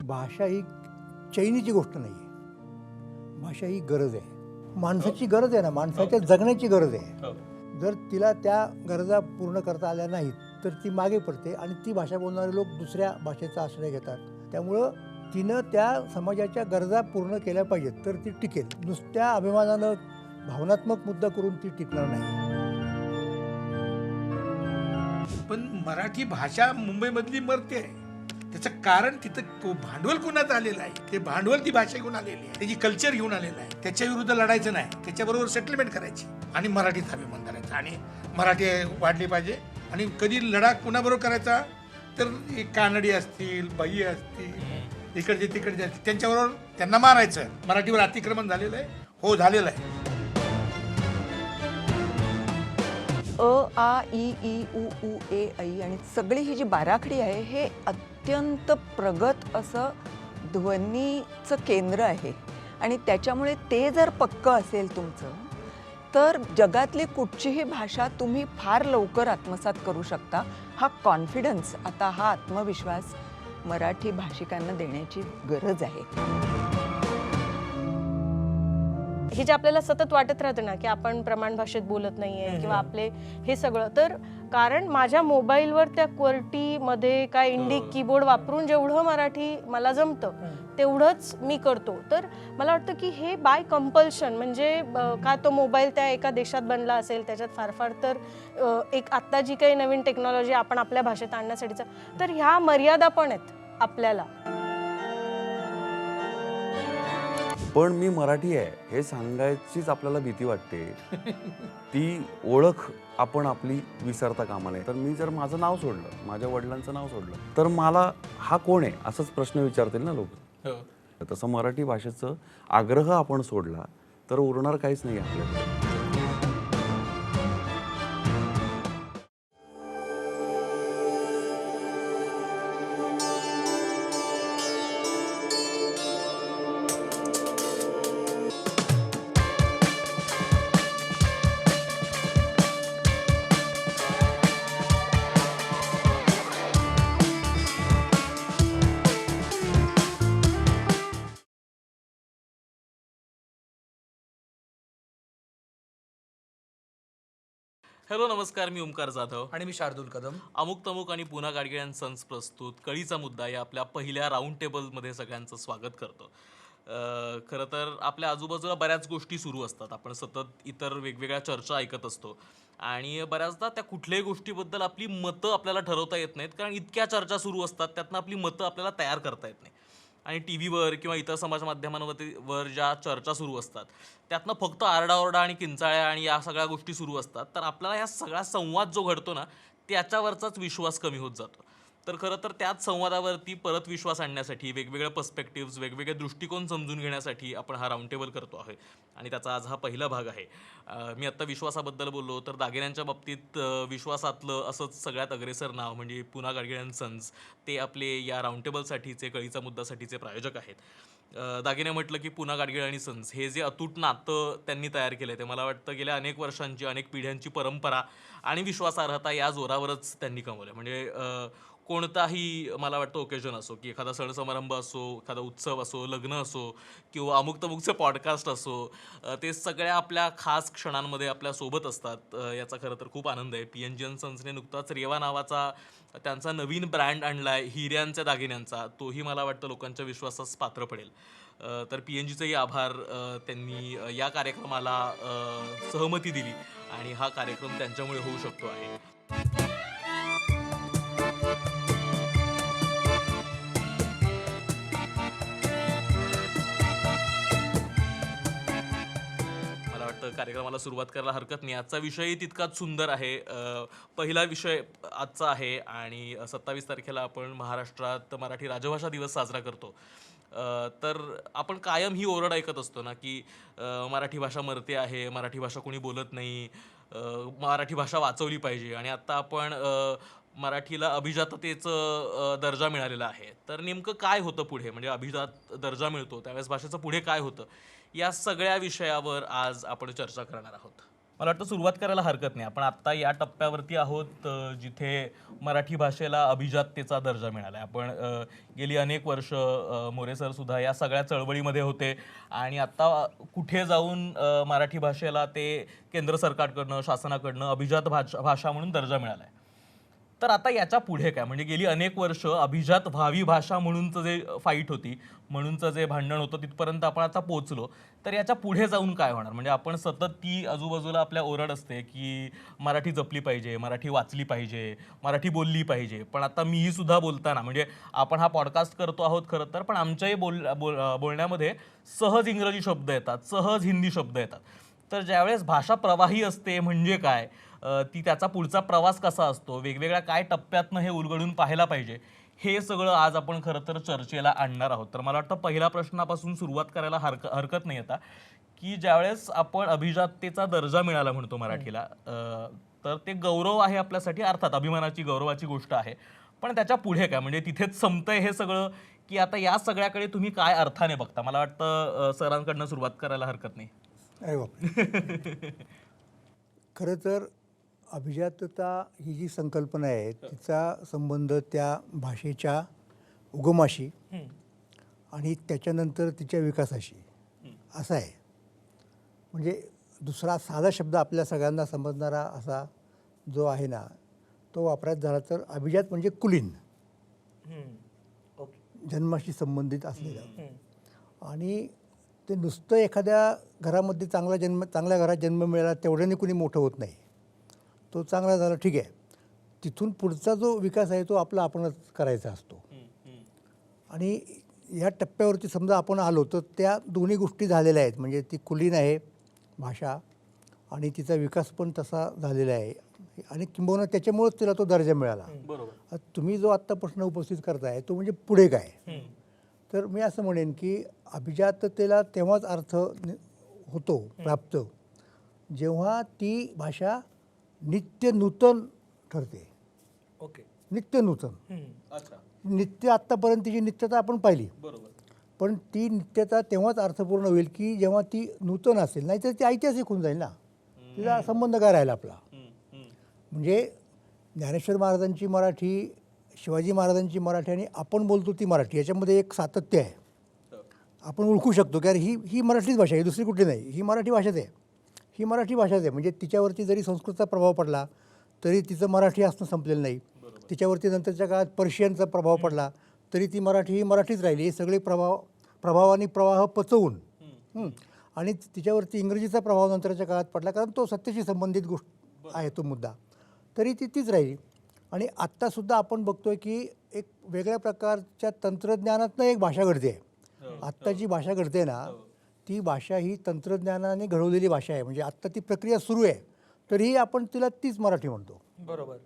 भाषा ही चैनीची गोष्ट नाही आहे. भाषा ही गरज आहे, माणसाची गरज आहे ना, माणसाच्या जगण्याची गरज आहे. जर तिला त्या गरजा पूर्ण करता आल्या नाहीत तर ती मागे पडते आणि ती भाषा बोलणारे लोक दुसऱ्या भाषेचा आश्रय घेतात. त्यामुळं तिनं त्या समाजाच्या गरजा पूर्ण केल्या पाहिजेत तर ती टिकेल. नुसत्या अभिमानानं भावनात्मक मुद्दा करून ती टिकणार नाही. पण मराठी भाषा मुंबईमधली मरते आहे. त्याचं कारण तिथं भांडवल कोणाचं आलेलं आहे, ते भांडवल ती भाषा घेऊन आलेली आहे, त्याची कल्चर घेऊन आलेलं आहे. त्याच्या विरुद्ध लढायचं नाही, त्याच्याबरोबर सेटलमेंट करायची आणि मराठीत अभिमान करायचा आणि मराठी वाढली पाहिजे. आणि कधी लढा कुणाबरोबर करायचा तर कानडी असतील, बाई असतील, इकडचे तिकडचे असतील, त्यांच्याबरोबर त्यांना मारायचं. मराठीवर अतिक्रमण झालेलं आहे, हो झालेलं आहे. अ आ इ ई उ ऊ ए ऐ आणि सगळी ही जी बाराखडी आहे हे अत्यंत प्रगत असं ध्वनीचं केंद्र आहे. आणि त्याच्यामुळे ते जर पक्क असेल तुमचं तर जगातली कुठचीही भाषा तुम्ही फार लवकर आत्मसात करू शकता. हा कॉन्फिडन्स, आता हा आत्मविश्वास मराठी भाषिकांना देण्याची गरज आहे. हे जे आपल्याला सतत वाटत राहतं ना की आपण प्रमाण भाषेत बोलत नाहीये किंवा आपले हे सगळं, तर कारण माझ्या मोबाईलवर त्या QWERTYमध्ये काय इंडिक कीबोर्ड वापरून जेवढं मराठी मला जमतं तेवढंच मी करतो. तर मला वाटतं की हे बाय कंपल्शन, म्हणजे का तो मोबाईल त्या एका देशात बनला असेल, त्याच्यात फार फार तर एक आत्ता जी काही नवीन टेक्नॉलॉजी आपण आपल्या भाषेत आणण्यासाठीचा, तर ह्या मर्यादा पण आहेत आपल्याला. पण मी मराठी आहे हे सांगायचीच आपल्याला भीती वाटते. ती ओळख आपण आपली विसरता कामा नये. तर मी जर माझं नाव सोडलं, माझ्या वडिलांचं नाव सोडलं, तर मला हा कोण आहे असंच प्रश्न विचारतील ना लोक. तसं मराठी भाषेचं आग्रह आपण सोडला तर उरणार काहीच नाही आपल्याकडे. हॅलो नमस्कार, मी ओमकार जाधव आणि मी शार्दूल कदम. अमुक तमुक आणि पुन्हा गाडगिळ अँड सन्स प्रस्तुत कळीचा मुद्दा या आपल्या पहिल्या राऊंड टेबलमध्ये सगळ्यांचं स्वागत करतो. खरं तर आपल्या आजूबाजूला बऱ्याच गोष्टी सुरू असतात. आपण सतत इतर वेगवेगळ्या चर्चा ऐकत असतो आणि बऱ्याचदा त्या कुठल्याही गोष्टीबद्दल आपली मतं आपल्याला ठरवता येत नाहीत, कारण इतक्या चर्चा सुरू असतात, त्यातनं आपली मतं आपल्याला तयार करता येत नाही. आणि टी व्हीवर किंवा इतर समाज माध्यमांवर ज्या चर्चा सुरू असतात त्यातनं फक्त आरडाओरडा आणि किंचाळ्या आणि या सगळ्या गोष्टी सुरू असतात. तर आपल्याला ह्या सगळा संवाद जो घडतो ना त्याच्यावरचाच विश्वास कमी होत जातो. तर खरं तर त्याच संवादावरती परत विश्वास आणण्यासाठी वेगवेगळे पर्स्पेक्टिव्स, वेगवेगळे दृष्टिकोन समजून घेण्यासाठी आपण हा राऊंड टेबल करतो आहे आणि त्याचा आज हा पहिला भाग आहे. मी आत्ता विश्वासाबद्दल बोललो, तर दागिन्यांच्या बाबतीत विश्वासातलं असंच सगळ्यात अग्रेसर नाव म्हणजे पुन्हा गाडगिळ अँड सन्स, ते आपले या राऊंड टेबलसाठीचे, कळीचा मुद्दासाठीचे प्रायोजक आहेत. दागिने म्हटलं की पुन्हा गाडगिळ आणि सन्स हे जे अतूट नातं त्यांनी तयार केलं आहे ते मला वाटतं गेल्या अनेक वर्षांची, अनेक पिढ्यांची परंपरा आणि विश्वासार्हता या जोरावरच त्यांनी कमवलं. म्हणजे कोणताही मला वाटतं ओकेजन असो, की एखादा सण समारंभ असो, एखादा उत्सव असो, लग्न असो किंवा अमुक तमुकचे पॉडकास्ट असो, ते सगळ्या आपल्या खास क्षणांमध्ये आपल्या सोबत असतात. याचा खरं तर खूप आनंद आहे. PNG अँड सन्सने नुकताच रेवा नावाचा त्यांचा नवीन ब्रँड आणला आहे हिऱ्यांच्या दागिन्यांचा, तोही मला वाटतं लोकांच्या विश्वासास पात्र पडेल. तर PNGचेही आभार, त्यांनी या कार्यक्रमाला सहमती दिली आणि हा कार्यक्रम त्यांच्यामुळे होऊ शकतो आहे. कार्यक्रमाला सुरुवात करायला हरकत नाही. आजचा विषयही तितकाच सुंदर आहे. पहिला विषय आजचा आहे आणि 27 तारखेला आपण महाराष्ट्रात मराठी राजभाषा दिवस साजरा करतो. तर आपण कायम ही ओरड ऐकत असतो ना की मराठी भाषा मरते आहे, मराठी भाषा कोणी बोलत नाही, मराठी भाषा वाचवली पाहिजे. आणि आत्ता आपण मराठीला अभिजाततेचं दर्जा मिळालेला आहे. तर नेमकं काय होतं पुढे, म्हणजे अभिजात दर्जा मिळतो त्यावेळेस भाषेचं पुढे काय होतं, या सगळ्या विषयावर आज आपण चर्चा करणार आहोत. मला वाटतं सुरुवात करायला हरकत नाही. आपण आत्ता या टप्प्यावरती आहोत जिथे मराठी भाषेला अभिजाततेचा दर्जा मिळाला आहे. आपण गेली अनेक वर्ष मोरे सर सुद्धा या सगळ्या चळवळीमध्ये होते आणि आत्ता कुठे जाऊन मराठी भाषेला ते केंद्र सरकारकडनं शासनाकडनं अभिजात भाषा म्हणून दर्जा मिळाला आहे. तर आता याच्या पुढे काय, म्हणजे गेली अनेक वर्ष अभिजात व्हावी भाषा म्हणूनचं जे फाईट होती, म्हणूनचं जे भांडण होतं, तिथपर्यंत आपण आता पोहोचलो. तर याच्या पुढे जाऊन काय होणार? म्हणजे आपण सतत ती आजूबाजूला आपल्या ओरड असते की मराठी जपली पाहिजे, मराठी वाचली पाहिजे, मराठी बोलली पाहिजे. पण आता मीही सुद्धा बोलताना, म्हणजे आपण हा पॉडकास्ट करतो आहोत खरं तर, पण आमच्याही बोलण्यामध्ये सहज इंग्रजी शब्द येतात, सहज हिंदी शब्द येतात. तर ज्यावेळेस भाषा प्रवाही असते म्हणजे काय, ती त्याचा पुढचा प्रवास कसा असतो, वेगवेगळ्या काय टप्प्यातनं हे उलगडून पाहायला पाहिजे, हे सगळं आज आपण खरं तर चर्चेला आणणार आहोत. तर मला वाटतं पहिल्या प्रश्नापासून सुरुवात करायला हरकत नाही आता, की ज्यावेळेस आपण अभिजाततेचा दर्जा मिळाला म्हणतो मराठीला, तर ते गौरव आहे आपल्यासाठी, अर्थात अभिमानाची गौरवाची गोष्ट आहे. पण त्याच्या पुढे काय, म्हणजे तिथेच संपतंय हे सगळं, की आता या सगळ्याकडे तुम्ही काय अर्थाने बघता? मला वाटतं सरांकडनं सुरुवात करायला हरकत नाही. अरे बापरे. खरं तर अभिजातता ही जी संकल्पना आहे तिचा संबंध त्या भाषेच्या उगमाशी आणि त्याच्यानंतर तिच्या विकासाशी असा आहे. म्हणजे दुसरा साधा शब्द आपल्या सगळ्यांना समजणारा असा जो आहे ना, तो वापरायचा झाला तर अभिजात म्हणजे कुलीन, जन्माशी संबंधित असलेलं. आणि ते नुसतं एखाद्या घरामध्ये चांगल्या घरात जन्म मिळाला तेवढ्याने कुणी मोठं होत नाही. तो चांगला झाला ठीक आहे, तिथून पुढचा जो विकास आहे तो आपला आपणच करायचा असतो. आणि या टप्प्यावरती समजा आपण आलो तर त्या दोन्ही गोष्टी झालेल्या आहेत. म्हणजे ती कुलीन आहे भाषा आणि तिचा विकास पण तसा झालेला आहे आणि किंबहुना त्याच्यामुळेच तिला तो दर्जा मिळाला. बरोबर. तुम्ही जो आत्ता प्रश्न उपस्थित करताय तो म्हणजे पुढे काय, तर मी असं म्हणेन की अभिजाततेला तेव्हाच अर्थ होतो प्राप्त जेव्हा ती भाषा नित्य नूतन ठरते. नित्य नूतन. अच्छा. नित्य आत्तापर्यंत तिची नित्यता आपण पाहिली, बरोबर. पण ती नित्यता तेव्हाच अर्थपूर्ण होईल की जेव्हा ती नूतन असेल, नाहीतर ती ऐतिहासिक होऊन जाईल ना. तिचा संबंध काय राहिला आपला. म्हणजे ज्ञानेश्वर महाराजांची मराठी, शिवाजी महाराजांची मराठी आणि आपण बोलतो ती मराठी, याच्यामध्ये एक सातत्य आहे. आपण ओळखू शकतो की अरे ही मराठीच भाषा आहे, दुसरी कुठली नाही, ही मराठी भाषाच आहे, ही मराठी भाषाच आहे. म्हणजे तिच्यावरती जरी संस्कृतचा प्रभाव पडला तरी तिचं मराठी असणं संपलेलं नाही. तिच्यावरती नंतरच्या काळात पर्शियनचा प्रभाव पडला तरी ती मराठी ही मराठीच राहिली. हे सगळे प्रभाव आणि प्रवाह पचवून आणि तिच्यावरती इंग्रजीचा प्रभाव नंतरच्या काळात पडला, कारण तो सत्तेशी संबंधित गोष्ट आहे तो मुद्दा, तरी ती तीच राहिली. आणि आत्तासुद्धा आपण बघतोय की एक वेगळ्या प्रकारच्या तंत्रज्ञानातनं एक भाषा घडते. आत्ता जी भाषा घडते ना, ती भाषा ही तंत्रज्ञानाने घडवलेली भाषा आहे. म्हणजे आत्ता ती प्रक्रिया सुरू आहे तरीही आपण तिला तीच मराठी म्हणतो. बरोबर.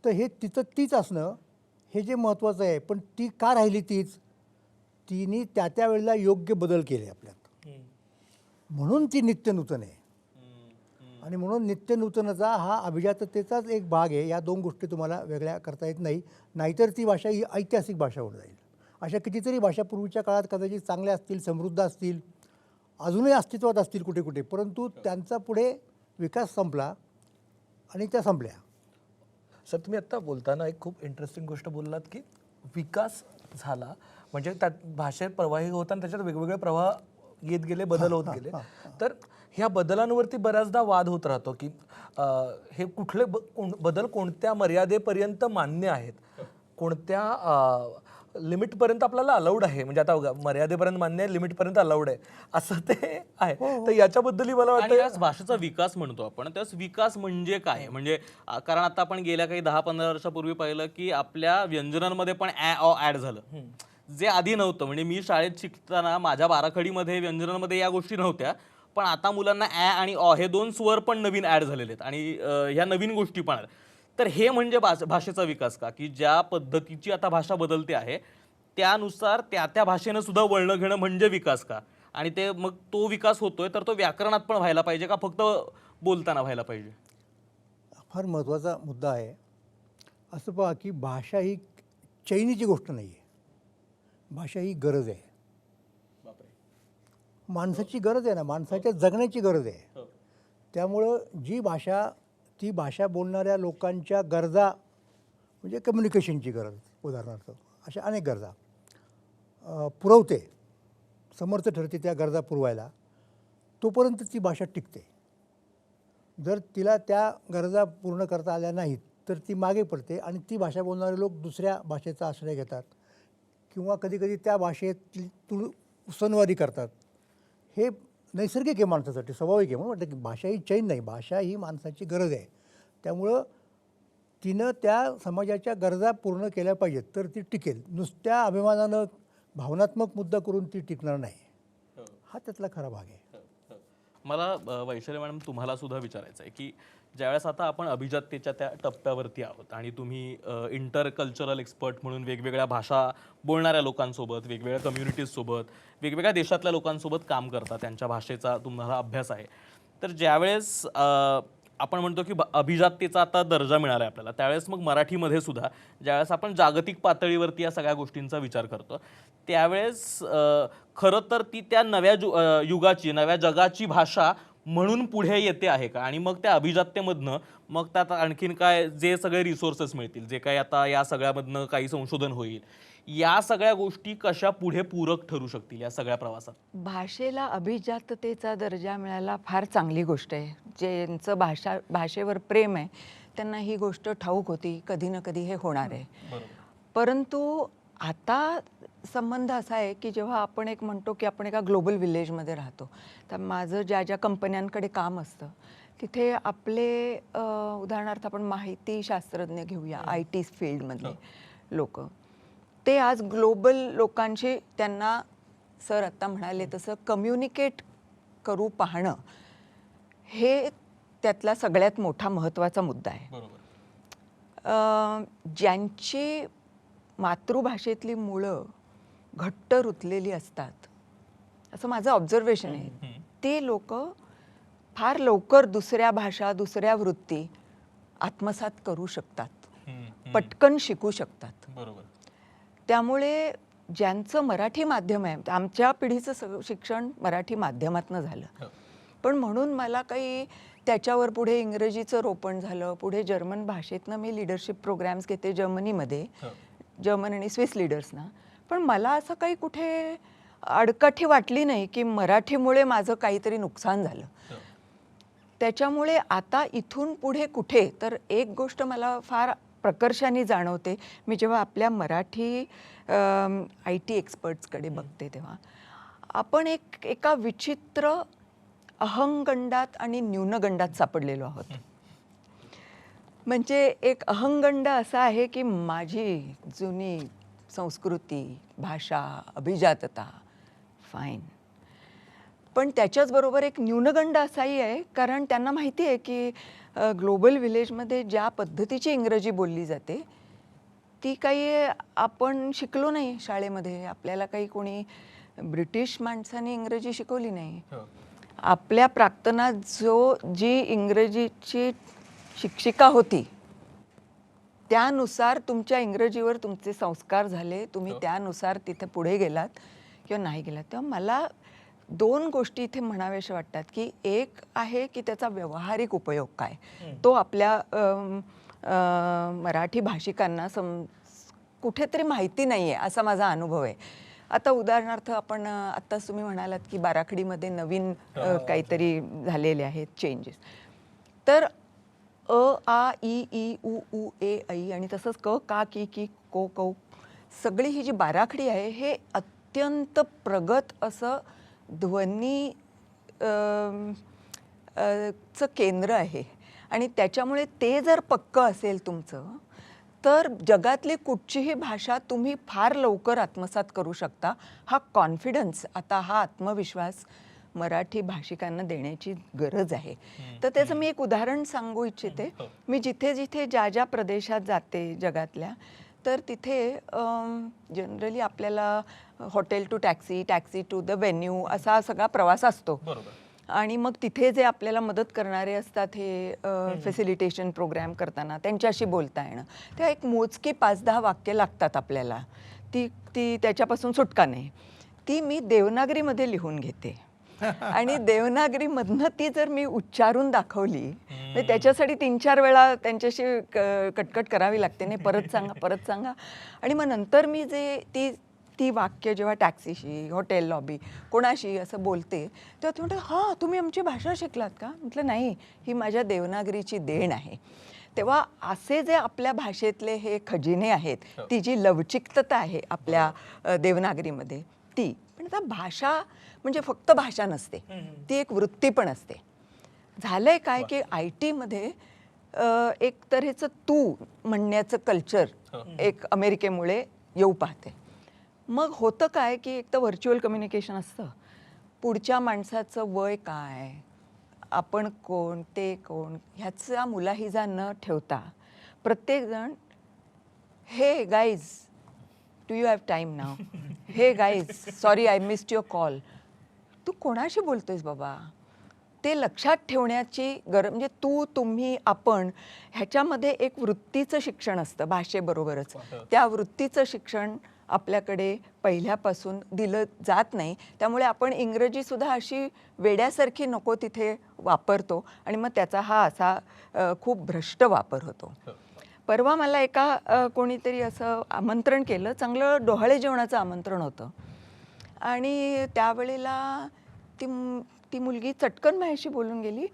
तर हे तिचं तीच असणं हे जे महत्त्वाचं आहे. पण ती का राहिली तीच, तिने त्या वेळेला योग्य बदल केले आपल्यात, म्हणून ती नित्य नूतन आहे. आणि म्हणून नित्य नूतनाचा हा अभिजाततेचाच एक भाग आहे. या दोन गोष्टी तुम्हाला वेगळ्या करता येत नाही, नाहीतर ती भाषा ही ऐतिहासिक भाषा होऊन जाईल. अशा कितीतरी भाषा पूर्वीच्या काळात कदाचित चांगल्या असतील, समृद्ध असतील, अजूनही अस्तित्वात असतील कुठे कुठे, परंतु त्यांचा पुढे विकास संपला आणि त्या संपल्या. सर, तुम्ही आत्ता बोलताना एक खूप इंटरेस्टिंग गोष्ट बोललात की विकास झाला म्हणजे त्यात भाषेत प्रवाही होताना त्याच्यात वेगवेगळे प्रवाह येत गेले, बदल होत गेले. तर ह्या बदलांवरती बऱ्याचदा वाद होत राहतो की हे कुठले बदल कोणत्या मर्यादेपर्यंत मान्य आहेत, कोणत्या लिमिटपर्यंत आपल्याला अलाउड आहे. म्हणजे आता मर्यादेपर्यंत मान्य आहे, लिमिटपर्यंत अलाउड आहे, असं ते आहे. तर याच्याबद्दलही मला आणि वाटतं याच भाषेचा विकास म्हणतो आपण. त्यास विकास म्हणजे काय, म्हणजे कारण आता आपण गेल्या काही 10-15 वर्षापूर्वी पाहिलं की आपल्या व्यंजनांमध्ये पण ॲड झालं, जे आधी नव्हतं. म्हणजे मी शाळेत शिकताना माझ्या बाराखडीमध्ये व्यंजनांमध्ये या गोष्टी नव्हत्या, पण आता मुलांना आणि हे दोन स्वर पण नवीन ॲड झालेले आहेत आणि ह्या नवीन गोष्टी पण आहेत. तर हे म्हणजे भाषेचा विकास का, की ज्या पद्धतीची आता भाषा बदलते आहे त्यानुसार त्या भाषेनं सुद्धा वळणं घेणं म्हणजे विकास का. आणि ते मग तो विकास होतोय तर तो व्याकरणात पण व्हायला पाहिजे का फक्त बोलताना व्हायला पाहिजे. फार महत्त्वाचा मुद्दा आहे. असं पहा की भाषा ही चैनीची गोष्ट नाही आहे, भाषा ही गरज आहे. माणसाची गरज आहे ना, माणसाच्या जगण्याची गरज आहे. त्यामुळं ती भाषा बोलणाऱ्या लोकांच्या गरजा म्हणजे कम्युनिकेशनची गरज उदाहरणार्थ अशा अनेक गरजा पुरवते, समर्थ ठरते त्या गरजा पुरवायला, तोपर्यंत ती भाषा टिकते. जर तिला त्या गरजा पूर्ण करता आल्या नाहीत तर ती मागे पडते आणि ती भाषा बोलणारे लोक दुसऱ्या भाषेचा आश्रय घेतात किंवा कधीकधी त्या भाषेत उसनवारी करतात. हे नैसर्गिक आहे माणसासाठी, स्वाभाविक आहे. म्हणून वाटतं की भाषा ही चैन नाही, भाषा ही माणसाची गरज आहे. त्यामुळं तिनं त्या समाजाच्या गरजा पूर्ण केल्या पाहिजेत तर ती टिकेल. नुसत्या अभिमानानं भावनात्मक मुद्दा करून ती टिकणार नाही. हा त्यातला खरा भाग आहे. मला वैशाली मॅडम तुम्हाला सुद्धा विचारायचं आहे की ज्यावेळेस आता आपण अभिजात्येच्या त्या टप्प्यावरती आहोत आणि तुम्ही इंटर कल्चरल एक्सपर्ट म्हणून वेगवेगळ्या भाषा बोलणाऱ्या लोकांसोबत, वेगवेगळ्या कम्युनिटीजसोबत, वेगवेगळ्या देशातल्या लोकांसोबत काम करता, त्यांच्या भाषेचा तुम्हाला अभ्यास आहे. तर ज्यावेळेस आपण म्हणतो की अभिजात्येचा आता दर्जा मिळाला आहे आपल्याला, त्यावेळेस मग मराठीमध्ये सुद्धा ज्यावेळेस आपण जागतिक पातळीवरती या सगळ्या गोष्टींचा विचार करतो त्यावेळेस खरं तर ती त्या नव्या युगाची, नव्या जगाची भाषा म्हणून पुढे येते आहे का? आणि मग त्या अभिजात्यमधनं मग त्यात आणखीन काय जे सगळे रिसोर्सेस मिळतील, जे काही आता या सगळ्यामधनं काही संशोधन होईल, या सगळ्या गोष्टी कशा पुढे पूरक ठरू शकतील या सगळ्या प्रवासात? भाषेला अभिजाततेचा दर्जा मिळायला फार चांगली गोष्ट आहे. ज्यांचं भाषेवर प्रेम आहे त्यांना ही गोष्ट ठाऊक होती कधी ना कधी हे होणार आहे. परंतु आता संबंध असा आहे की जेव्हा आपण एक म्हणतो की आपण एका ग्लोबल विलेजमध्ये राहतो, तर माझं ज्या कंपन्यांकडे काम असतं तिथे आपले उदाहरणार्थ आपण माहिती शास्त्रज्ञ घेऊया, IT फील्डमधले लोक, ते आज ग्लोबल लोकांशी त्यांना सर आत्ता म्हणाले तसं कम्युनिकेट करू पाहणं हे त्यातला सगळ्यात मोठा महत्त्वाचा मुद्दा आहे. ज्यांची मातृभाषेतली मुळं घट्ट रुतलेली असतात असं माझं ऑब्झर्वेशन आहे, ते लोक फार लवकर दुसऱ्या भाषा, दुसऱ्या वृत्ती आत्मसात करू शकतात, पटकन शिकू शकतात. त्यामुळे ज्यांचं मराठी माध्यम आहे, आमच्या पिढीचं शिक्षण मराठी माध्यमातनं झालं, पण म्हणून मला काही त्याच्यावर पुढे इंग्रजीचं रोपण झालं. पुढे जर्मन भाषेतनं मी लिडरशिप प्रोग्राम्स घेते जर्मनीमध्ये, जर्मन आणि स्विस लिडर्सना. पण मला असं काही कुठे अडकाठी वाटली नाही की मराठीमुळे माझं काहीतरी नुकसान झालं. त्याच्यामुळे आता इथून पुढे कुठे, तर एक गोष्ट मला फार प्रकर्षाने जाणवते, मी जेव्हा आपल्या मराठी IT एक्सपर्ट्सकडे बघते तेव्हा आपण एका विचित्र अहंगंडात आणि न्यूनगंडात सापडलेलो आहोत. म्हणजे एक अहंगंड असा आहे की माझी जुनी संस्कृती, भाषा, अभिजातता, फाईन. पण त्याच्याचबरोबर एक न्यूनगंड असाही आहे कारण त्यांना माहिती आहे की ग्लोबल विलेजमध्ये ज्या पद्धतीची इंग्रजी बोलली जाते ती काही आपण शिकलो नाही शाळेमध्ये. आपल्याला काही कोणी ब्रिटिश माणसाने इंग्रजी शिकवली नाही. आपल्या प्राक्तनात जी इंग्रजीची शिक्षिका होती त्यानुसार तुमच्या इंग्रजीवर तुमचे संस्कार झाले, तुम्ही त्यानुसार तिथे पुढे गेलात किंवा नाही गेलात. तेव्हा मला दोन गोष्टी इथे म्हणाव्याशा वाटतात की एक आहे की त्याचा व्यावहारिक उपयोग काय, तो आपल्या मराठी भाषिकांना कुठेतरी माहिती नाही आहे असा माझा अनुभव आहे. आता उदाहरणार्थ आपण आत्ताच तुम्ही म्हणालात की बाराखडीमध्ये नवीन काहीतरी झालेले आहेत चेंजेस, तर आ इ ई उ ऊ ए ऐ आणि तसंच क का की की को कौ सगळी ही जी बाराखडी आहे हे अत्यंत प्रगत असं ध्वनी चं केंद्र आहे. आणि त्याच्यामुळे ते जर पक्कं असेल तुमचं तर जगातली कुठचीही भाषा तुम्ही फार लवकर आत्मसात करू शकता. हा कॉन्फिडन्स, आता हा आत्मविश्वास मराठी भाषिकांना देण्याची गरज आहे. तर त्याचं मी एक उदाहरण सांगू इच्छिते. मी जिथे जिथे ज्या प्रदेशात जाते जगातल्या, तर तिथे जनरली आपल्याला hotel to taxi, taxi to the venue असा सगळा प्रवास असतो. आणि मग तिथे जे आपल्याला मदत करणारे असतात हे फॅसिलिटेशन प्रोग्राम करताना त्यांच्याशी बोलता येणं, तेव्हा एक मोजकी 5-10 वाक्य लागतात आपल्याला. ती त्याच्यापासून सुटका नाही. ती मी देवनागरीमध्ये लिहून घेते आणि देवनागरीमधनं ती जर मी उच्चारून दाखवली तर त्याच्यासाठी 3-4 वेळा त्यांच्याशी कटकट करावी लागते, नाही परत सांगा. आणि मग नंतर मी जे ती वाक्य जेव्हा टॅक्सीशी, हॉटेल लॉबी, कोणाशी असं बोलते तेव्हा ते म्हणतात, हां तुम्ही आमची भाषा शिकलात का? म्हटलं नाही, ही माझ्या देवनागरीची देण आहे. तेव्हा असे जे आपल्या भाषेतले हे खजिने आहेत, ती जी लवचिकता आहे आपल्या देवनागरीमध्ये ती, पण आता भाषा म्हणजे फक्त भाषा नसते, ती एक वृत्ती पण असते. झालंय काय की IT मध्ये एक तऱ्हेचं तू म्हणण्याचं कल्चर एक अमेरिकेमुळे येऊ पाहते. मग होतं काय की एक तर व्हर्च्युअल कम्युनिकेशन असतं, पुढच्या माणसाचं वय काय, आपण कोण, ते कोण, ह्याचा मुलाहिजा न ठेवता प्रत्येकजण hey guys do you have time now, hey guys sorry I missed your call. तू कोणाशी बोलतोयस बाबा, ते लक्षात ठेवण्याची गरज. म्हणजे तू, तुम्ही, आपण ह्याच्यामध्ये एक वृत्तीचं शिक्षण असतं भाषेबरोबरच. त्या वृत्तीचं शिक्षण आपल्याकडे पहिल्यापासून दिलं जात नाही, त्यामुळे आपण इंग्रजीसुद्धा अशी वेड्यासारखी नको तिथे वापरतो आणि मग त्याचा हा असा खूप भ्रष्ट वापर होतो. परवा मला एका कोणीतरी असं आमंत्रण केलं, चांगलं डोहाळे जेवणाचं आमंत्रण होतं आणि त्यावेळेला ती मुलगी चटकन माझ्याशी बोलून गेली,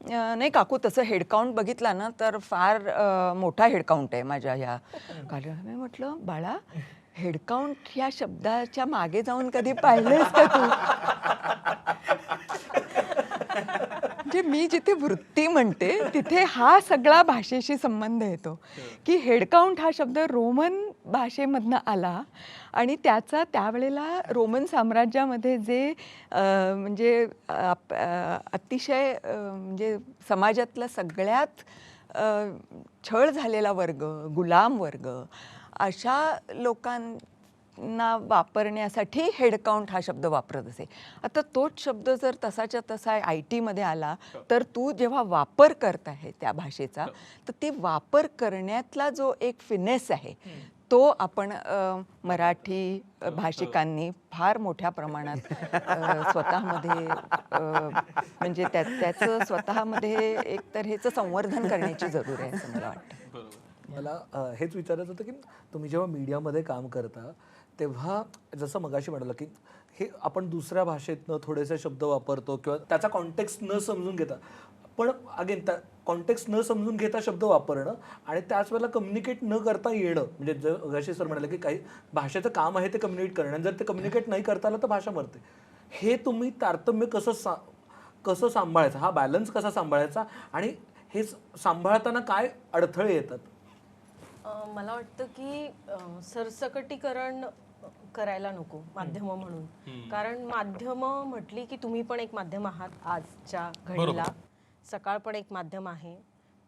नाही काकू तसं हेडकाउंट बघितला ना तर फार मोठा हेडकाउंट आहे माझ्या ह्या कार्यालयात. मी म्हटलं बाळा, हेडकाउंट ह्या शब्दाच्या मागे जाऊन कधी पाहिलेस का तू? म्हणजे मी जिथे वृत्ती म्हणते तिथे हा सगळा भाषेशी संबंध येतो की हेडकाउंट हा शब्द रोमन भाषेमधनं आला आणि त्याचा त्यावेळेला रोमन साम्राज्यामध्ये जे म्हणजे अतिशय म्हणजे समाजातला सगळ्यात छळ झालेला वर्ग, गुलाम वर्ग, अशा लोकांना वापरण्यासाठी हेडकाउंट हा शब्द वापरत असे. आता तोच शब्द जर तसाच्या तसा IT मध्ये आला तर तू जेव्हा वापर करत आहे त्या भाषेचा, तर ती वापर करण्यातला जो एक फिनेस आहे तो आपण मराठी भाषिकांनी फार मोठ्या प्रमाणात स्वतःमध्ये म्हणजे त्याचं स्वतःमध्ये एक तर ह्याचं संवर्धन करण्याची जरूर आहे असं मला वाटतं. मला हेच विचारायचं होतं की तुम्ही जेव्हा मीडियामध्ये काम करता तेव्हा जसं मगाशी म्हणाला की हे आपण दुसऱ्या भाषेतनं थोडेसे शब्द वापरतो किंवा त्याचा कॉन्टेक्स्ट न समजून घेता, पण अगेन त्या कॉन्टेक्स्ट न समजून घेता शब्द वापरणं आणि त्याच वेळेला कम्युनिकेट न करता येणं, म्हणजे जर मगाशी सर म्हणाले की काही भाषेचं काम आहे ते कम्युनिकेट करणं, आणि जर ते कम्युनिकेट नाही करता आलं तर भाषा मरते. हे तुम्ही तारतम्य कसं सांभाळायचं, हा बॅलन्स कसा सांभाळायचा आणि हे सांभाळताना काय अडथळे येतात? मला वाटतं की सरसकटीकरण करायला नको माध्यम म्हणून, कारण माध्यम म्हटली की तुम्ही पण एक माध्यम आहात आजच्या घडीला, सकाळ पण एक माध्यम आहे,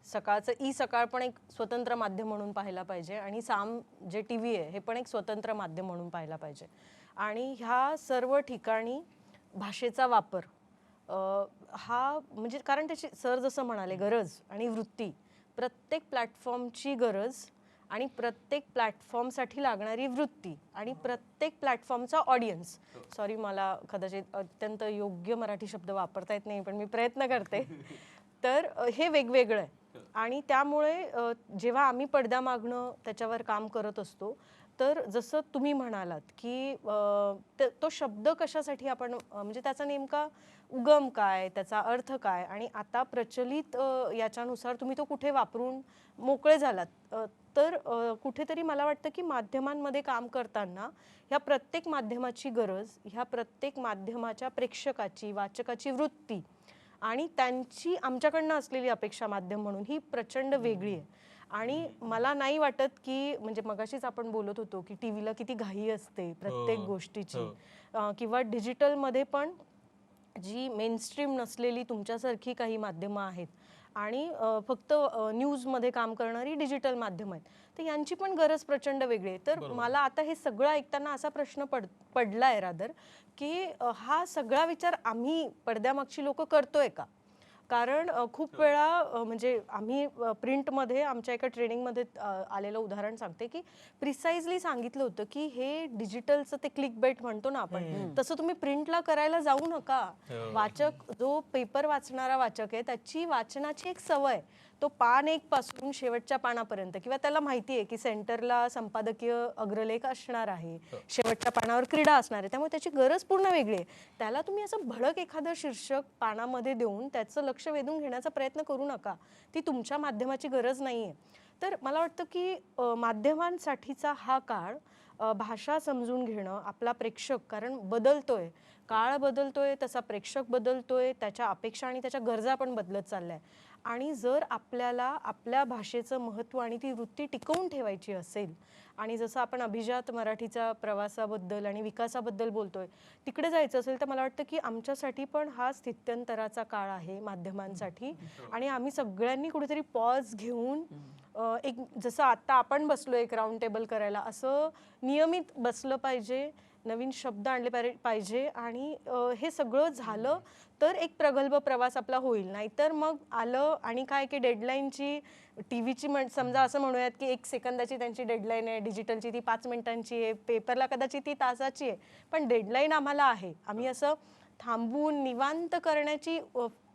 सकाळचं सकाळ पण एक स्वतंत्र माध्यम म्हणून पाहायला पाहिजे आणि साम जे TV आहे हे पण एक स्वतंत्र माध्यम म्हणून पाहायला पाहिजे. आणि ह्या सर्व ठिकाणी भाषेचा वापर हा म्हणजे कारण त्याची सर जसं म्हणाले गरज आणि वृत्ती, प्रत्येक प्लॅटफॉर्मची गरज आणि प्रत्येक प्लॅटफॉर्मसाठी लागणारी वृत्ती आणि प्रत्येक प्लॅटफॉर्मचा ऑडियन्स, सॉरी मला कदाचित अत्यंत योग्य मराठी शब्द वापरता येत नाही पण मी प्रयत्न करते, तर हे वेगवेगळं आहे. आणि त्यामुळे जेव्हा आम्ही पडद्यामागनं त्याच्यावर काम करत असतो तर जसं तुम्ही म्हणालात की तो शब्द कशासाठी आपण म्हणजे त्याचा नेमका उगम काय, त्याचा अर्थ काय, आणि आता प्रचलित याच्यानुसार तुम्ही तो कुठे वापरून मोकळे झालात, तर कुठेतरी मला वाटतं की माध्यमांमध्ये काम करताना ह्या प्रत्येक माध्यमाची गरज, ह्या प्रत्येक माध्यमाच्या प्रेक्षकाची, वाचकाची वृत्ती आणि त्यांची आमच्याकडनं असलेली अपेक्षा माध्यम म्हणून ही प्रचंड वेगळी आहे. आणि मला नाही वाटत की म्हणजे मगाशीच आपण बोलत होतो की TV ला किती घाई असते प्रत्येक गोष्टीची, किंवा डिजिटलमध्ये पण जी मेनस्ट्रीम नसलेली तुमच्यासारखी काही माध्यमं आहेत आणि फक्त न्यूजमध्ये काम करणारी डिजिटल माध्यमं आहेत, तर यांची पण गरज प्रचंड वेगळी आहे. तर मला आता हे सगळं ऐकताना असा प्रश्न पडलाय रादर की हा सगळा विचार आम्ही पडद्यामागची लोक करतोय का? कारण खूप वेळा म्हणजे आम्ही प्रिंटमध्ये आमच्या एका ट्रेनिंगमध्ये आलेलं उदाहरण सांगते की प्रिसाइजली सांगितलं होतं की हे डिजिटलचं ते क्लिक बेट म्हणतो ना आपण, तसं तुम्ही प्रिंटला करायला जाऊ नका. वाचक जो पेपर वाचणारा वाचक आहे त्याची वाचनाची एक सवय, तो पान 1 पासून शेवटच्या पानापर्यंत, किंवा त्याला माहिती आहे की सेंटरला संपादकीय अग्रलेख असणार आहे, शेवटच्या पानावर क्रीडा असणार आहे, त्यामुळे त्याची गरज पूर्ण वेगळी आहे. त्याला तुम्ही असं भडक एखादं शीर्षक पानामध्ये देऊन त्याचं लक्ष वेधून घेण्याचा प्रयत्न करू नका. ती तुमच्या माध्यमाची गरज नाही आहे. तर मला वाटतं की माध्यमांसाठीचा हा काळ, भाषा समजून घेणं, आपला प्रेक्षक, कारण बदलतोय, काळ बदलतोय, तसा प्रेक्षक बदलतोय, त्याच्या अपेक्षा आणि त्याच्या गरजा पण बदलत चालल्या आहे. आणि जर आपल्याला आपल्या भाषेचं महत्त्व आणि ती वृत्ती टिकवून ठेवायची असेल, आणि जसं आपण अभिजात मराठीचा प्रवासाबद्दल आणि विकासाबद्दल बोलतोय, तिकडे जायचं असेल तर मला वाटतं की आमच्यासाठी पण हा स्थित्यंतराचा काळ आहे माध्यमांसाठी. आणि आम्ही सगळ्यांनी कुठेतरी पॉज घेऊन एक, जसं आत्ता आपण बसलो एक राऊंड टेबल करायला, असं नियमित बसलं पाहिजे, नवीन शब्द आणले पाहिजे. आणि हे सगळं झालं तर एक प्रगल्भ प्रवास आपला होईल. नाहीतर मग आलं आणि काय की डेडलाईनची, टी व्हीची समजा असं म्हणूयात की 1 सेकंदाची त्यांची डेडलाईन आहे, डिजिटलची ती 5 मिनिटांची आहे, पेपरला कदाचित ती तासाची आहे, पण डेडलाईन आम्हाला आहे. आम्ही असं थांबून निवांत करण्याची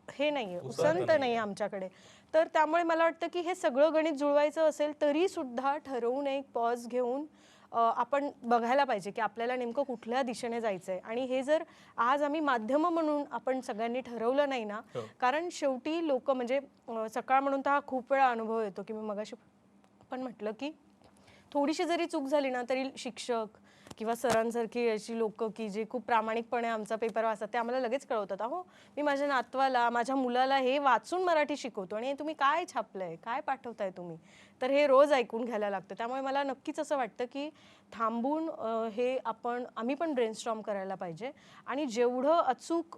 हे नाही आहे, उसंत नाही आहे आमच्याकडे. तर त्यामुळे मला वाटतं की हे सगळं गणित जुळवायचं असेल तरी सुद्धा ठरवून एक पॉज घेऊन आपण बघायला पाहिजे की आपल्याला नेमकं कुठल्या दिशेने जायचं आहे. आणि हे जर आज आम्ही माध्यम म्हणून आपण सगळ्यांनी ठरवलं नाही ना, कारण शेवटी लोक, म्हणजे सकाळ म्हणून तर हा खूप वेळा अनुभव येतो की मी मगाशी पण म्हटलं की थोडीशी जरी चूक झाली ना तरी शिक्षक किंवा सरांसारखी अशी लोक की जे खूप प्रामाणिकपणे आमचा पेपर वाचतात, ते आम्हाला लगेच कळवतात, अहो मी माझ्या नातवाला, माझ्या मुलाला हे वाचून मराठी शिकवतो आणि तुम्ही काय छापलंय, काय पाठवताय तुम्ही, तर हे रोज ऐकून घ्यायला लागतं. त्यामुळे मला नक्कीच असं वाटतं की थांबून हे आम्ही पण ब्रेनस्टॉर्म करायला पाहिजे. आणि जेवढं अचूक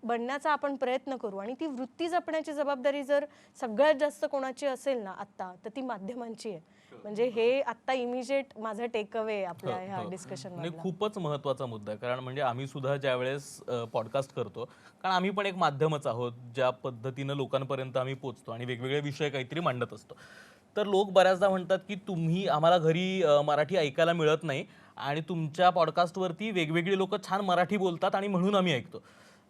बनण्याचा आपण प्रयत्न करू, आणि ती वृत्ती जपण्याची जबाबदारी जर सगळ्यात जास्त कोणाची असेल ना आत्ता, तर ती माध्यमांची आहे. म्हणजे हे आत्ता इमिजिएट माझं टेक अवे आपल्या ह्या डिस्कशन म्हणजे खूपच महत्त्वाचा मुद्दा आहे. कारण म्हणजे आम्ही सुद्धा ज्यावेळेस पॉडकास्ट करतो, कारण आम्ही पण एक माध्यमच आहोत, ज्या पद्धतीनं लोकांपर्यंत आम्ही पोचतो आणि वेगवेगळे विषय काहीतरी मांडत असतो. तर लोक बऱ्याचदा म्हणतात की तुम्ही, आम्हाला घरी मराठी ऐकायला मिळत नाही आणि तुमच्या पॉडकास्टवरती वेगवेगळी लोक छान मराठी बोलतात आणि म्हणून आम्ही ऐकतो.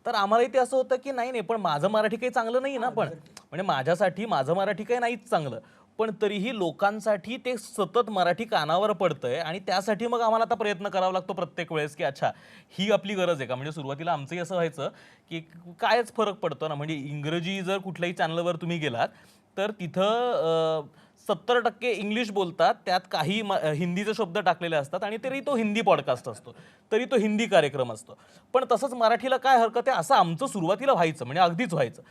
तर आम्हालाही ते असं होतं की नाही, पण माझं मराठी काही चांगलं नाही ना, पण म्हणजे माझ्यासाठी माझं मराठी काही नाहीच चांगलं, पण तरीही लोकांसाठी ते सतत मराठी कानावर पडतंय. आणि त्यासाठी मग आम्हाला आता प्रयत्न करावा लागतो प्रत्येक वेळेस की अच्छा, ही आपली गरज आहे का. म्हणजे सुरुवातीला आमचंही असं व्हायचं की कायच फरक पडतो ना, म्हणजे इंग्रजी जर कुठल्याही चॅनलवर तुम्ही गेलात तर तिथं 70% इंग्लिश बोलतात, त्यात काही हिंदीचे शब्द टाकलेले असतात आणि तरी तो हिंदी पॉडकास्ट असतो, तरी तो हिंदी कार्यक्रम असतो. पण तसंच मराठीला काय हरकत आहे, असं आमचं सुरुवातीला व्हायचं, म्हणजे अगदीच व्हायचं.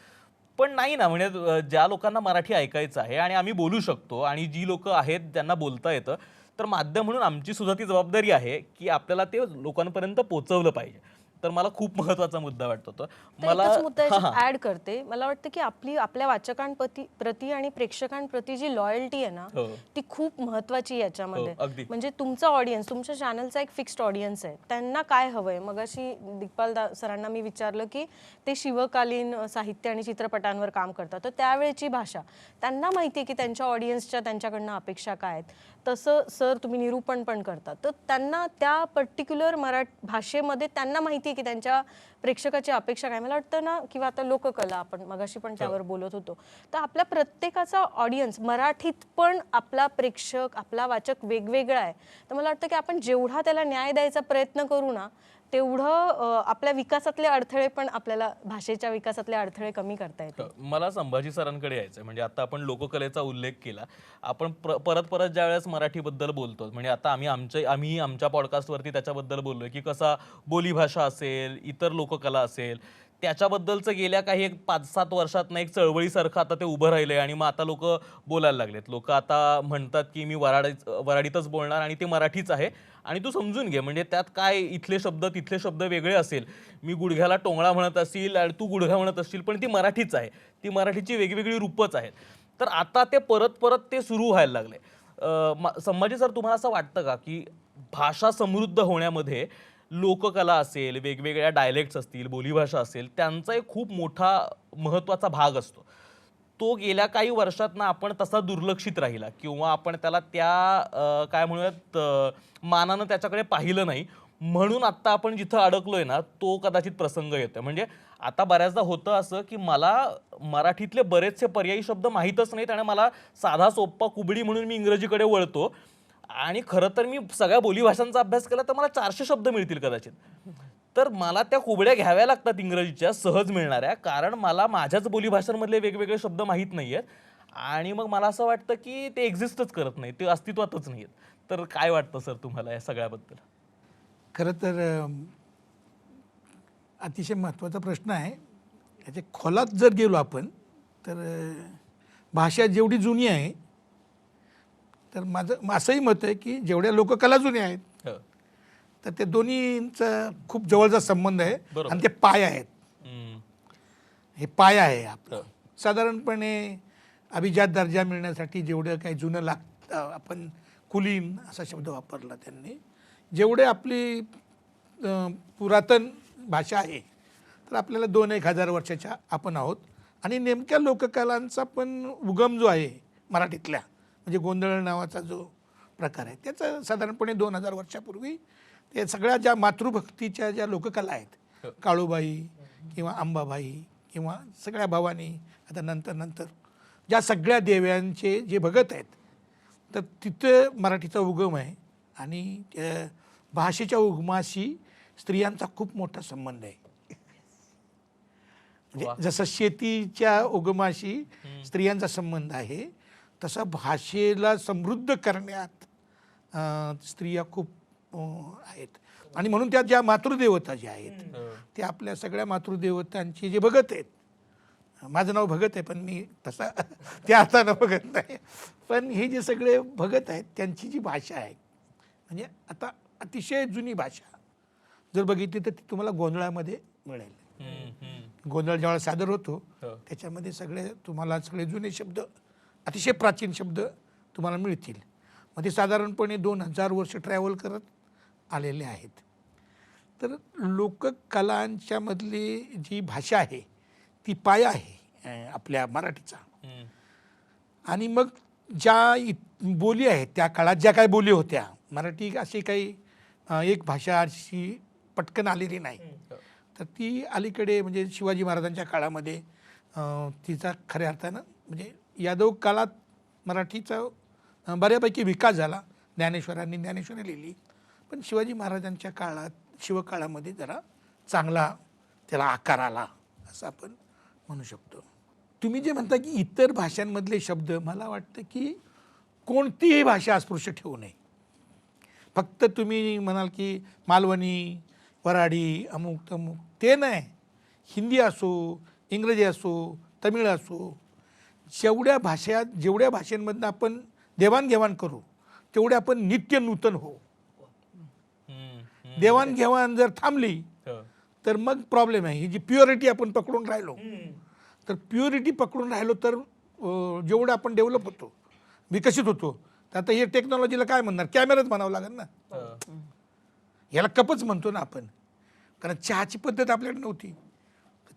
पण नाही ना, म्हणजे ज्या लोकांना मराठी ऐकायचं आहे आणि आम्ही बोलू शकतो आणि जी लोक आहेत ज्यांना बोलता येतं, तर माध्यम म्हणून आमची सुद्धा ती जबाबदारी आहे की आपल्याला ते लोकांपर्यंत पोहोचवलं पाहिजे. तर मला खूप महत्त्वाचा मुद्दा वाटतो तो. मला ऍड करते, मला वाटतं की आपल्या वाचकांप्रती आणि प्रेक्षकांप्रती जी लॉयल्टी आहे ना, ती खूप महत्वाची याच्यामध्ये. म्हणजे तुमचा ऑडियन्स, तुमच्या चॅनलचा एक फिक्स्ड ऑडियन्स आहे, त्यांना काय हवंय. मगाशी दिग्पाल सरांना मी विचारलं की ते शिवकालीन साहित्य आणि चित्रपटांवर काम करतात, तर त्यावेळेची भाषा त्यांना माहिती आहे की त्यांच्या ऑडियन्सच्या त्यांच्याकडनं अपेक्षा काय आहेत. तसं सर तुम्ही निरूपण पण करतात, तर त्यांना त्या पर्टिक्युलर भाषेमध्ये त्यांना माहिती की त्यांच्या प्रेक्षकाची अपेक्षा काय. मला वाटतं ना, किंवा आता लोककला आपण मगाशी पण त्यावर बोलत होतो, तर आपल्या प्रत्येकाचा ऑडियन्स, मराठीत पण आपला प्रेक्षक, आपला वाचक वेगवेगळा आहे. तर मला वाटतं की आपण जेवढा त्याला न्याय द्यायचा प्रयत्न करू ना, तेवढं आपल्या विकासातले अडथळे पण, आपल्याला भाषेच्या विकासातले अडथळे कमी करता येतील. मला संभाजी सरांकडे यायचं. म्हणजे आता आपण लोककलेचा उल्लेख केला, आपण परत ज्यावेळेस मराठीबद्दल बोलतो, म्हणजे आता आम्ही आमच्या पॉडकास्टवरती त्याच्याबद्दल बोललोय की कसा बोलीभाषा असेल, इतर लोककला असेल, त्याच्याबद्दलचं गेल्या काही 5-7 वर्षातनं एक चळवळीसारखं आता ते उभं राहिलंय. आणि मग आता लोक बोलायला लागलेत. लोक आता म्हणतात की मी वराडीतच बोलणार आणि ते मराठीच आहे आणि तू समजून घे. म्हणजे त्यात काय इथले शब्द तिथले शब्द वेगळे असेल, मी गुडघ्याला टोंगळा म्हणत असेल आणि तू गुडघा म्हणत असशील, पण ती मराठीच आहे, ती मराठीची वेगवेगळी रूपच आहेत. तर आता ते परत ते सुरू व्हायला लागले. संभाजी सर, तुम्हाला असं वाटतं का की भाषा समृद्ध होण्यामध्ये लोककला असेल, वेगवेगळ्या डायलेक्ट्स असतील, बोलीभाषा असेल, त्यांचा एक खूप मोठा महत्त्वाचा भाग असतो. तो गेल्या काही वर्षात ना आपण तसा दुर्लक्षित राहिला किंवा आपण त्याला त्या काय म्हणूयात मानानं त्याच्याकडे पाहिलं नाही. म्हणून आत्ता आपण जिथं अडकलोय ना, तो कदाचित प्रसंग येतोय. म्हणजे आता बऱ्याचदा होतं असं, की मला मराठीतले बरेचसे पर्यायी शब्द माहीतच नाहीत आणि मला साधा सोप्पा कुबडी म्हणून मी इंग्रजीकडे वळतो. आणि खरं तर मी सगळ्या बोलीभाषांचा अभ्यास केला तर मला 400 शब्द मिळतील कदाचित. तर मला त्या कुबड्या घ्याव्या लागतात इंग्रजीच्या सहज मिळणाऱ्या, कारण मला माझ्याच बोलीभाषांमधले वेगवेगळे शब्द माहीत नाही आहेत. आणि मग मला असं वाटतं की ते एक्झिस्टच करत नाही, ते अस्तित्वातच नाही आहेत. तर काय वाटतं सर तुम्हाला या सगळ्याबद्दल? खरं तर अतिशय महत्त्वाचा प्रश्न आहे. याच्या खोलात जर गेलो आपण तर भाषा जेवढी जुनी आहे, तर माझं असंही मत आहे की जेवढ्या लोककला जुन्या आहेत हो. तर ते दोन्हींचा खूप जवळचा संबंध आहे बरोबर. आणि ते पाय आहेत. हम्म. हे पाय आहे आपलं. हो. साधारणपणे अभिजात दर्जा मिळण्यासाठी जेवढं काही जुनं लागतं, आपण कुलीन असा शब्द वापरला त्यांनी, जेवढे आपली पुरातन भाषा आहे तर आपल्याला 2-1 हजार वर्षाच्या आपण आहोत. आणि नेमक्या लोककलांचा पण उगम जो आहे मराठीतल्या, म्हणजे गोंधळ नावाचा जो प्रकार आहे, त्याचा साधारणपणे 2000 वर्षापूर्वी ते सगळ्या ज्या मातृभक्तीच्या ज्या लोककला आहेत, काळूबाई किंवा अंबाबाई किंवा सगळ्या भवानी, आता नंतर ज्या सगळ्या देव्यांचे जे भगत आहेत, तर तिथं मराठीचा उगम आहे. आणि भाषेच्या उगमाशी स्त्रियांचा खूप मोठा संबंध आहे. म्हणजे जसं शेतीच्या उगमाशी स्त्रियांचा संबंध आहे, तसा भाषेला समृद्ध करण्यात स्त्रिया खूप आहेत. आणि म्हणून त्या ज्या मातृदेवता ज्या आहेत, त्या आपल्या सगळ्या मातृदेवतांची जे भगत आहेत, माझं नाव भगत आहे पण मी तसा त्या अर्थानं भगत नाही, पण हे जे सगळे भगत आहेत त्यांची जी भाषा आहे, म्हणजे आता अतिशय जुनी भाषा जर बघितली तर ती तुम्हाला गोंधळामध्ये मिळेल. गोंधळ ज्यावेळेला सादर होतो त्याच्यामध्ये तुम्हाला सगळे जुने शब्द, अतिशय प्राचीन शब्द तुम्हाला मिळतील. मग ते साधारणपणे 2000 वर्ष ट्रॅव्हल करत आलेले आहेत. तर लोककलांच्या मधली जी भाषा आहे ती पाया आहे आपल्या मराठीचा. आणि मग ज्या बोली आहेत त्या काळात, ज्या काही बोली होत्या, मराठी अशी काही एक भाषा अशी पटकन आलेली नाही. तर ती अलीकडे म्हणजे शिवाजी महाराजांच्या काळामध्ये तिचा खऱ्या अर्थानं म्हणजे यादव काळात मराठीचा बऱ्यापैकी विकास झाला. ज्ञानेश्वरांनी ज्ञानेश्वरी लिहिली, पण शिवाजी महाराजांच्या काळात, शिवकाळामध्ये जरा चांगला त्याला आकार आला असं आपण म्हणू शकतो. तुम्ही जे म्हणता की इतर भाषांमधले शब्द, मला वाटतं की कोणतीही भाषा अस्पृश्य ठेवू नये. फक्त तुम्ही म्हणाल की मालवणी, वराडी, अमुक तमुक, ते नाही. हिंदी असो, इंग्रजी असो, तमिळ असो, जेवढ्या भाषांमधनं आपण देवाणघेवाण करू तेवढे आपण नित्य नूतन हो. देवाणघेवाण जर थांबली तर मग प्रॉब्लेम आहे. ही जी प्युरिटी आपण पकडून राहिलो, तर प्युरिटी पकडून राहिलो तर जेवढं आपण डेव्हलप होतो, विकसित होतो. तर आता हे टेक्नॉलॉजीला काय म्हणणार, कॅमेराच म्हणावं लागेल ना. याला कपच म्हणतो ना आपण, कारण चहाची पद्धत आपल्याकडे नव्हती.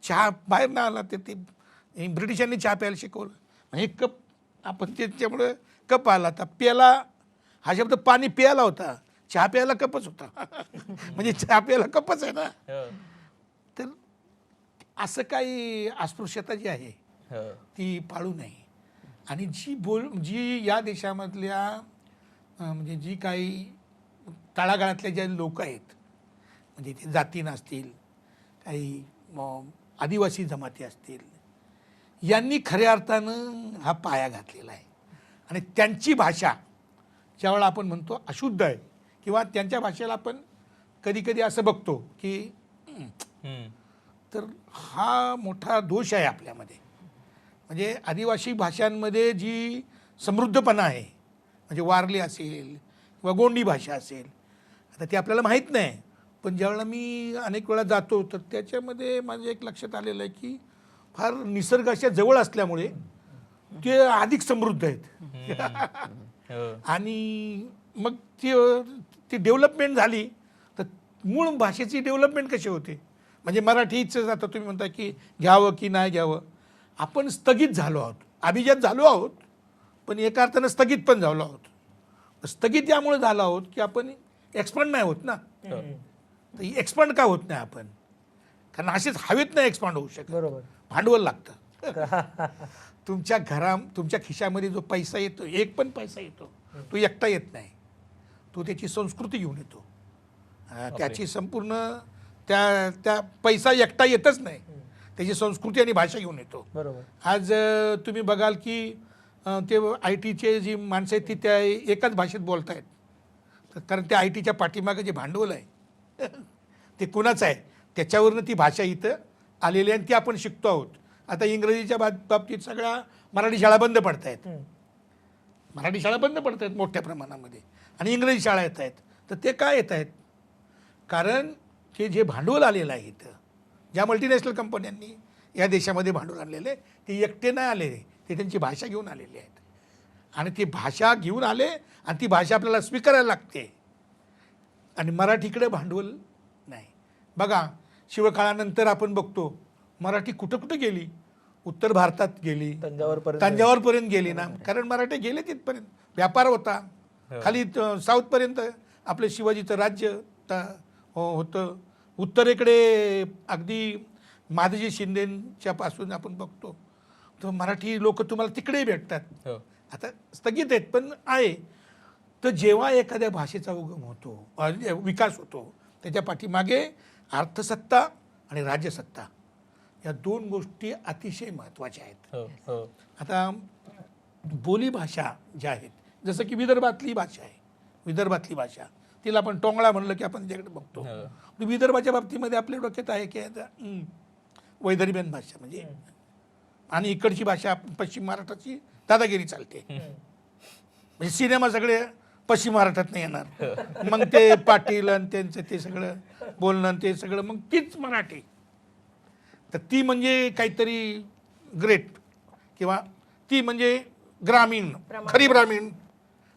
चहा बाहेर ना आला तर ते ब्रिटिशांनी चहा प्यायला शिकवलं. म्हणजे कप आपण त्याच्यामुळं कप आला. तर प्याला हा शब्द पाणी प्यायला होता, चहा प्यायला कपच होता. म्हणजे चहा प्यायला कपच आहे ना. तर असं काही अस्पृश्यता जी आहे ती पाळू नये. आणि जी या देशामधल्या म्हणजे जी काही तळागाळातल्या ज्या लोक आहेत, म्हणजे ते जातीनं असतील, काही आदिवासी जमाती असतील, यांनी खऱ्या अर्थानं हा पाया घातलेला आहे. आणि त्यांची भाषा ज्यावेळेला आपण म्हणतो अशुद्ध आहे किंवा त्यांच्या भाषेला आपण कधी कधी असं बघतो की तर हा मोठा दोष आहे आपल्यामध्ये. म्हणजे आदिवासी भाषांमध्ये जी समृद्धपणा आहे, म्हणजे वारली असेल किंवा गोंडी भाषा असेल, आता ती आपल्याला माहीत नाही. पण ज्यावेळेला मी अनेक वेळा जातो तर त्याच्यामध्ये माझ्या एक लक्षात आलेलं आहे की फार निसर्गाच्या जवळ असल्यामुळे ते अधिक समृद्ध आहेत. आणि मग ती डेव्हलपमेंट झाली तर मूळ भाषेची डेव्हलपमेंट कशी होते. म्हणजे मराठीचं आता तुम्ही म्हणता की घ्यावं की नाही घ्यावं, आपण स्थगित झालो आहोत, अभिजात झालो आहोत, पण एका अर्थानं स्थगित पण झालो आहोत. स्थगित यामुळे झालो आहोत की आपण एक्सपांड नाही होत ना. तर एक्सपांड का होत नाही आपण? कारण असेच हवेत नाही एक्सपांड होऊ शकत. बरोबर. भांडवल लागतं. तुमच्या खिशामध्ये जो पैसा येतो, एक पण पैसा येतो, तो एकटा येत नाही. तो त्याची संस्कृती घेऊन येतो. त्याची संपूर्ण त्या पैसा एकटा येतच नाही, त्याची संस्कृती आणि भाषा घेऊन येतो. बरोबर. आज तुम्ही बघाल की ते IT चे जी माणसं आहेत ती त्या एकाच भाषेत बोलत आहेत. कारण त्या IT च्या पाठीमागे जे भांडवल आहे ते कुणाचं आहे, त्याच्यावरनं ती भाषा इथं आलेली आहे आणि ती आपण शिकतो आहोत. आता इंग्रजीच्या बाबतीत सगळ्या मराठी शाळा बंद पडत आहेत. मराठी शाळा बंद पडत आहेत मोठ्या प्रमाणामध्ये आणि इंग्रजी शाळा येत आहेत. तर ते काय येत आहेत? कारण ते जे भांडवल आलेलं आहे इथं, ज्या मल्टीनॅशनल कंपन्यांनी या देशामध्ये भांडवल आणलेले, ते एकटे नाही आलेले, ते त्यांची भाषा घेऊन आलेली आहेत. आणि ती भाषा घेऊन आले आणि ती भाषा आपल्याला स्वीकारायला लागते. आणि मराठीकडे भांडवल नाही. बघा, शिवकाळानंतर आपण बघतो मराठी कुठं कुठं गेली. उत्तर भारतात गेली, तंजावरपर्यंत गेली ना. कारण मराठी गेले तिथपर्यंत, व्यापार होता. खाली साऊथपर्यंत आपलं शिवाजीचं राज्य होतं. उत्तरेकडे अगदी माधवजी शिंदेच्या पासून आपण बघतो तर मराठी लोक तुम्हाला तिकडेही भेटतात. आता स्थगित आहेत पण आहे. तर जेव्हा एखाद्या भाषेचा उगम होतो, विकास होतो, त्याच्या पाठीमागे अर्थसत्ता आणि राज्यसत्ता या दोन गोष्टी अतिशय महत्त्वाच्या आहेत. आता बोलीभाषा ज्या आहेत, जसं की विदर्भातली भाषा आहे, विदर्भातली भाषा तिला आपण टोंगळा म्हणलं की आपण त्याच्याकडे बघतो. विदर्भाच्या बाबतीमध्ये आपल्या डोक्यात आहे की वैदर्भीयन भाषा म्हणजे, आणि इकडची भाषा पश्चिम महाराष्ट्राची दादागिरी चालते. म्हणजे सिनेमा सगळे पश्चिम महाराष्ट्रात नाही येणार, मग ते पाटील आणि त्यांचं ते सगळं बोलणं ते सगळं, मग तीच मराठी. तर ती म्हणजे काहीतरी ग्रेट, किंवा ती म्हणजे ग्रामीण, खरी ग्रामीण.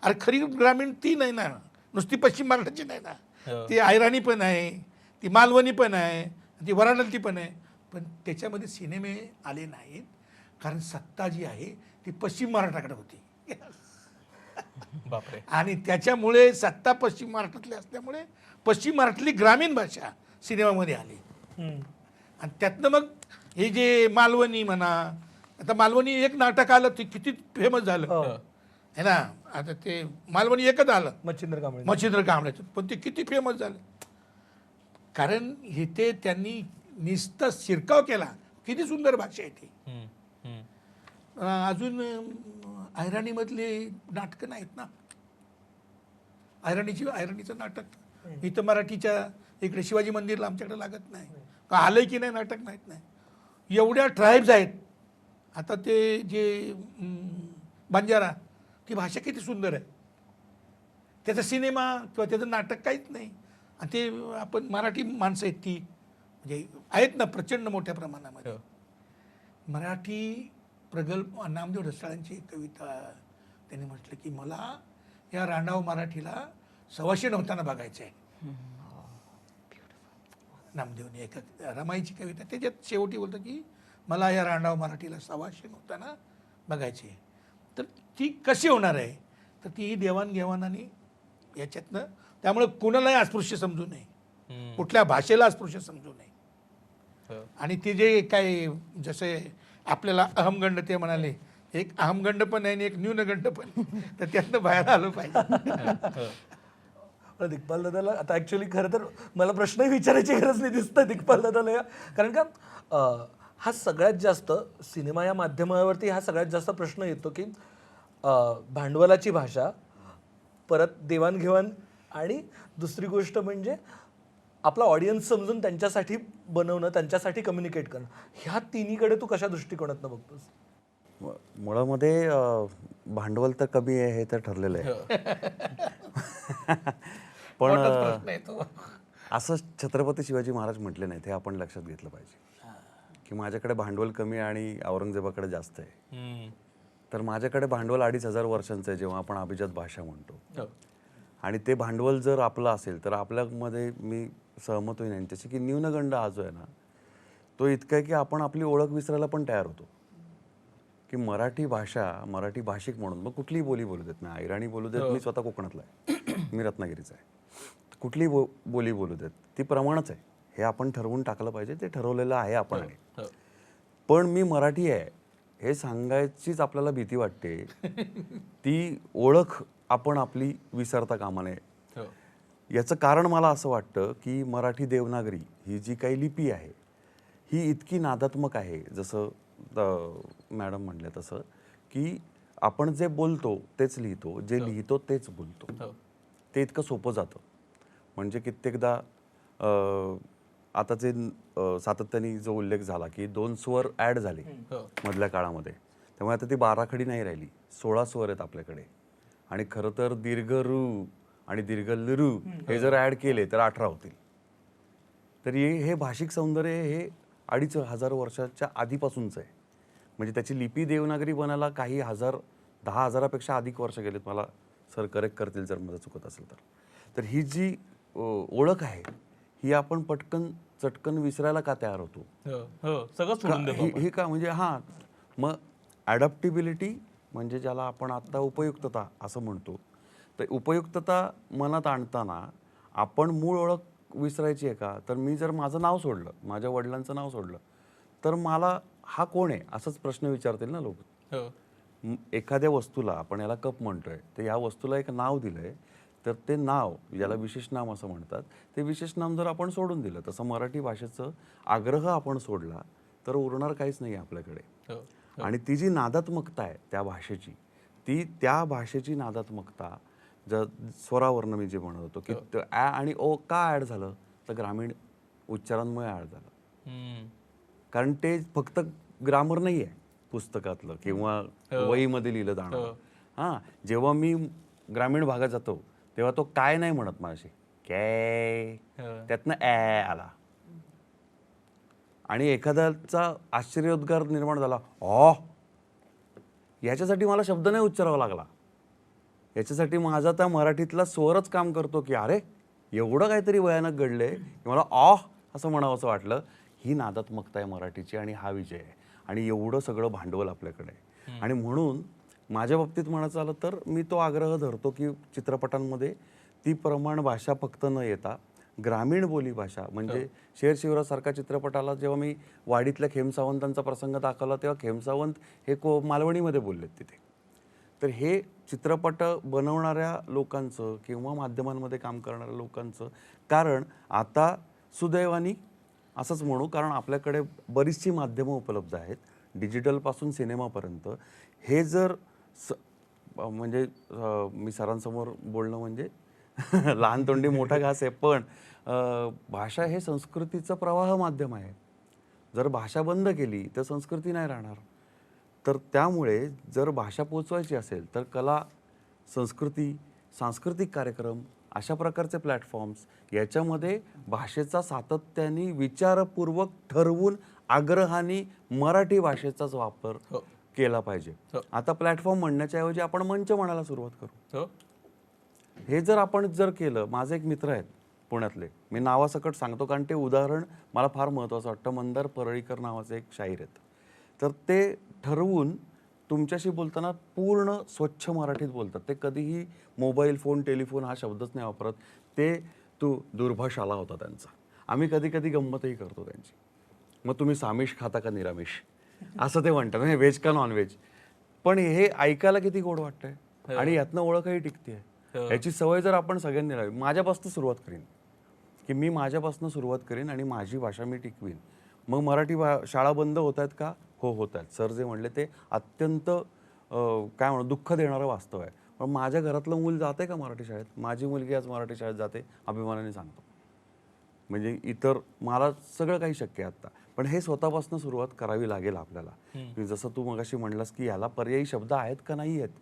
अरे खरी ग्रामीण ती नाही ना, नुसती पश्चिम महाराष्ट्राची नाही ना. ती अहिराणी पण आहे, ती मालवणी पण आहे, ती वराडलती पण आहे. पण त्याच्यामध्ये सिनेमे आले नाहीत कारण सत्ता जी आहे ती पश्चिम महाराष्ट्राकडे होती. बापरे. आणि त्याच्यामुळे सत्ता पश्चिम महाराष्ट्रातली असल्यामुळे पश्चिम महाराष्ट्रातली ग्रामीण भाषा सिनेमामध्ये आली. आणि त्यातनं मग हे जे मालवणी म्हणा, आता मालवणी एक नाटक आलं ते किती फेमस झालं है ना. आता ते मालवणी एकच आलं, मच्छिंद्र कांबळेचं, पण ते किती फेमस झालं कारण हे ते त्यांनी निस्ता शिरकाव केला. किती सुंदर भाषा आहे ती. अजून अहिराणीमधले नाटकं नाहीत ना. अहिराणीचं नाटक इथं मराठीच्या इकडे शिवाजी मंदिरला आमच्याकडे लागत नाही. का आलंय की नाही नाटक माहीत नाही. एवढ्या ट्राईब्स आहेत. आता ते जे बंजारा, ती भाषा किती सुंदर आहे. त्याचा सिनेमा किंवा त्याचं नाटक काहीच नाही. आणि ते आपण मराठी माणसं आहेत ती म्हणजे आहेत ना प्रचंड मोठ्या प्रमाणामध्ये. मराठी प्रगल्भ नामदेव ढसाळांची एक कविता त्यांनी म्हटलं की मला या रांडाव मराठीला 125 नव्हताना बघायचं आहे. नामदेवने एक रमाईची कविता त्याच्यात शेवटी बोलतं की मला या रांडाव मराठीला 125 नव्हताना बघायचे. तर ती कशी होणार आहे, तर ती देवाणघेवाण आणि याच्यातनं. त्यामुळे कुणालाही अस्पृश्य समजू नये, कुठल्या भाषेला अस्पृश्य समजू नये. आणि ते जे काय जसे आपल्याला अहमगंड ते म्हणाले, एक अहमगंड पण आहे आणि एक न्यूनगंड पण, तर त्यातनं बाहेर आलं पाहिजे. दिग्पाल दादाला आता ॲक्च्युली खरं तर मला प्रश्नही विचारायची गरज नाही दिसतं दिग्पाल दादाला या, कारण का हा सगळ्यात जास्त सिनेमा या माध्यमावरती हा सगळ्यात जास्त प्रश्न येतो की भांडवलाची भाषा, परत देवाणघेवाण, आणि दुसरी गोष्ट म्हणजे आपला ऑडियन्स समजून त्यांच्यासाठी बनवणं, त्यांच्यासाठी कम्युनिकेट करणं. ह्या तिन्हीकडे तू कशा दृष्टिकोनातनं बघतोस? मुळामध्ये भांडवल तर कमी आहे हे तर ठरलेलं आहे. पण असं छत्रपती शिवाजी महाराज म्हटले नाही, ते आपण लक्षात घेतलं पाहिजे की माझ्याकडे भांडवल कमी आणि औरंगजेबाकडे जास्त आहे. तर माझ्याकडे भांडवल 2500 वर्षांचं आहे जेव्हा आपण अभिजात भाषा म्हणतो. आणि ते भांडवल जर आपलं असेल तर आपल्यामध्ये मी सहमत होईन यांच्याशी की न्यूनगंड हा जो आहे ना तो इतका आहे की आपण आपली ओळख विसरायला पण तयार होतो. की मराठी भाषा, मराठी भाषिक म्हणून मग कुठलीही बोली बोलू देत, मी अहिराणी बोलू देत, मी स्वतः कोकणातला आहे, मी रत्नागिरीचा आहे, कुठलीही बोली बोलू देत, ती प्रमाणच आहे. हे आपण ठरवून टाकलं पाहिजे, ते ठरवलेलं आहे आपण. पण मी मराठी आहे हे सांगायचीच आपल्याला भीती वाटते. ती ओळख आपण आपली विसरता कामा नये. याचं कारण मला असं वाटतं की मराठी देवनागरी ही जी काही लिपी आहे ही इतकी नादात्मक आहे, जसं मॅडम म्हणले तसं, की आपण जे बोलतो तेच लिहितो, जे लिहितो तेच बोलतो. ते इतकं सोपं जातं. म्हणजे कित्येकदा आता जे सातत्याने जो उल्लेख झाला की 2 स्वर ॲड झाले मधल्या काळामध्ये, त्यामुळे आता ती 12 खडी नाही राहिली, 16 स्वर आहेत आपल्याकडे. आणि खरं तर दीर्घ रू आणि दीर्घ लरू हे जर ॲड केले तर 18 होतील. तर हे भाषिक सौंदर्य हे 2,500 वर्षाच्या आधीपासूनचं आहे. म्हणजे त्याची लिपी देवनागरी बनायला काही 10,000पेक्षा अधिक वर्ष गेलेत. मला सर करेक्ट करतील जर मला चुकत असेल तर. तर ही जी ओळख आहे ही आपण चटकन विसरायला का तयार होतो? सगळं सोडून देतो आपण. ही का म्हणजे मग ॲडॅप्टिबिलिटी म्हणजे ज्याला आपण आत्ता उपयुक्तता असं म्हणतो, तर उपयुक्तता मनात आणताना आपण मूळ ओळख विसरायची आहे का? तर मी जर माझं नाव सोडलं, माझ्या वडिलांचं नाव सोडलं, तर मला हा कोण आहे असंच प्रश्न विचारतील ना लोक. एखाद्या वस्तूला आपण याला कप म्हणतोय, तर या वस्तूला एक नाव दिलंय, तर ते नाव याला विशेष नाम असं म्हणतात, ते विशेष नाम जर आपण सोडून दिलं, तसं मराठी भाषेचं आग्रह आपण सोडला तर उरणार काहीच नाही आपल्याकडे. आणि ती जी नादात्मकता आहे त्या भाषेची, त्या भाषेची नादात्मकता स्वरावरनं मी जे म्हणत होतो की ॲ आणि ओ का ॲड झालं, तर ग्रामीण उच्चारांमुळे ॲड झालं. कारण ते फक्त ग्रामर नाही आहे पुस्तकातलं किंवा वहीमध्ये लिहिलं जाणं. जेव्हा मी ग्रामीण भागात जातो तेव्हा तो काय नाही म्हणत माझ्याशी, काय, त्यातनं ॲ आला. आणि एखाद्याचा आश्चर्योद्गार निर्माण झाला, याच्यासाठी मला शब्द नाही उच्चारावा लागला. याच्यासाठी माझा त्या मराठीतला स्वरच काम करतो की अरे एवढं काहीतरी भयानक घडलंय की मला असं म्हणावं असं वाटलं. ही नादात्मकता आहे मराठीची आणि हा विजय आहे. आणि एवढं सगळं भांडवल आपल्याकडे आहे. आणि म्हणून माझ्या बाबतीत म्हणायचं आलं तर मी तो आग्रह धरतो की चित्रपटांमध्ये ती प्रमाण भाषा फक्त न येता ग्रामीण बोली भाषा, म्हणजे शेर शिवरासारखा चित्रपटाला जेव्हा मी वाडीतल्या खेमसावंतांचा प्रसंग दाखवला तेव्हा खेमसावंत हे मालवणीमध्ये बोललेत तिथे. तर हे चित्रपट बनवणाऱ्या लोकांचं किंवा माध्यमांमध्ये काम करणाऱ्या लोकांचं, कारण आता सुदैवानी असंच म्हणू, कारण आपल्याकडे बरीचशी माध्यमं उपलब्ध आहेत डिजिटलपासून सिनेमापर्यंत. हे जर म्हणजे मी सरांसमोर बोलणं म्हणजे लहान तोंडी मोठा घास आहे, पण भाषा हे संस्कृतीचं प्रवाह माध्यम आहे. जर भाषा बंद केली तर संस्कृती नाही राहणार. तर त्यामुळे जर भाषा पोचवायची असेल तर कला, संस्कृती, सांस्कृतिक कार्यक्रम अशा प्रकारचे प्लॅटफॉर्म्स याच्यामध्ये भाषेचा सातत्याने विचारपूर्वक ठरवून आग्रहाने मराठी भाषेचाच वापर केला पाहिजे. आता प्लॅटफॉर्म म्हणण्याच्या ऐवजी आपण मंच म्हणायला सुरुवात करू. हे जर आपण केलं, माझे एक मित्र आहेत पुण्यातले, मी नावासकट सांगतो कारण ते उदाहरण मला फार महत्त्वाचं वाटतं. मंदार परळीकर नावाचे एक शाहीर आहेत. तर ते ठरवून तुमच्याशी बोलताना पूर्ण स्वच्छ मराठीत बोलतात. ते कधीही मोबाईल फोन, टेलिफोन हा शब्दच नाही वापरत. ते दूरभाष आला होता त्यांचा. आम्ही कधी कधी गंमतही करतो त्यांची. मग तुम्ही सामिष खाता का निरामिष असं ते म्हणतात, म्हणजे व्हेज का नॉनव्हेज. पण हे ऐकायला किती गोड वाटतंय आणि यातनं ओळखही टिकते. याची सवय जर आपण सगळ्यांनी लावी, माझ्यापासून सुरुवात करीन की मी माझ्यापासून सुरुवात करीन आणि माझी भाषा मी टिकवीन. मग मराठी शाळा बंद होत आहेत का? हो, होत आहेत. सर जे म्हणले ते अत्यंत काय म्हणू दुःख देणारं वास्तव आहे. पण माझ्या घरातलं मूल जाते का मराठी शाळेत? माझी मुलगी आज मराठी शाळेत जाते, अभिमानाने सांगतो. म्हणजे इतर मला सगळं काही शक्य आहे आत्ता, पण हे स्वतःपासून सुरुवात करावी लागेल आपल्याला. जसं तू मगाशी म्हणलास की याला पर्यायी शब्द आहेत का नाही आहेत,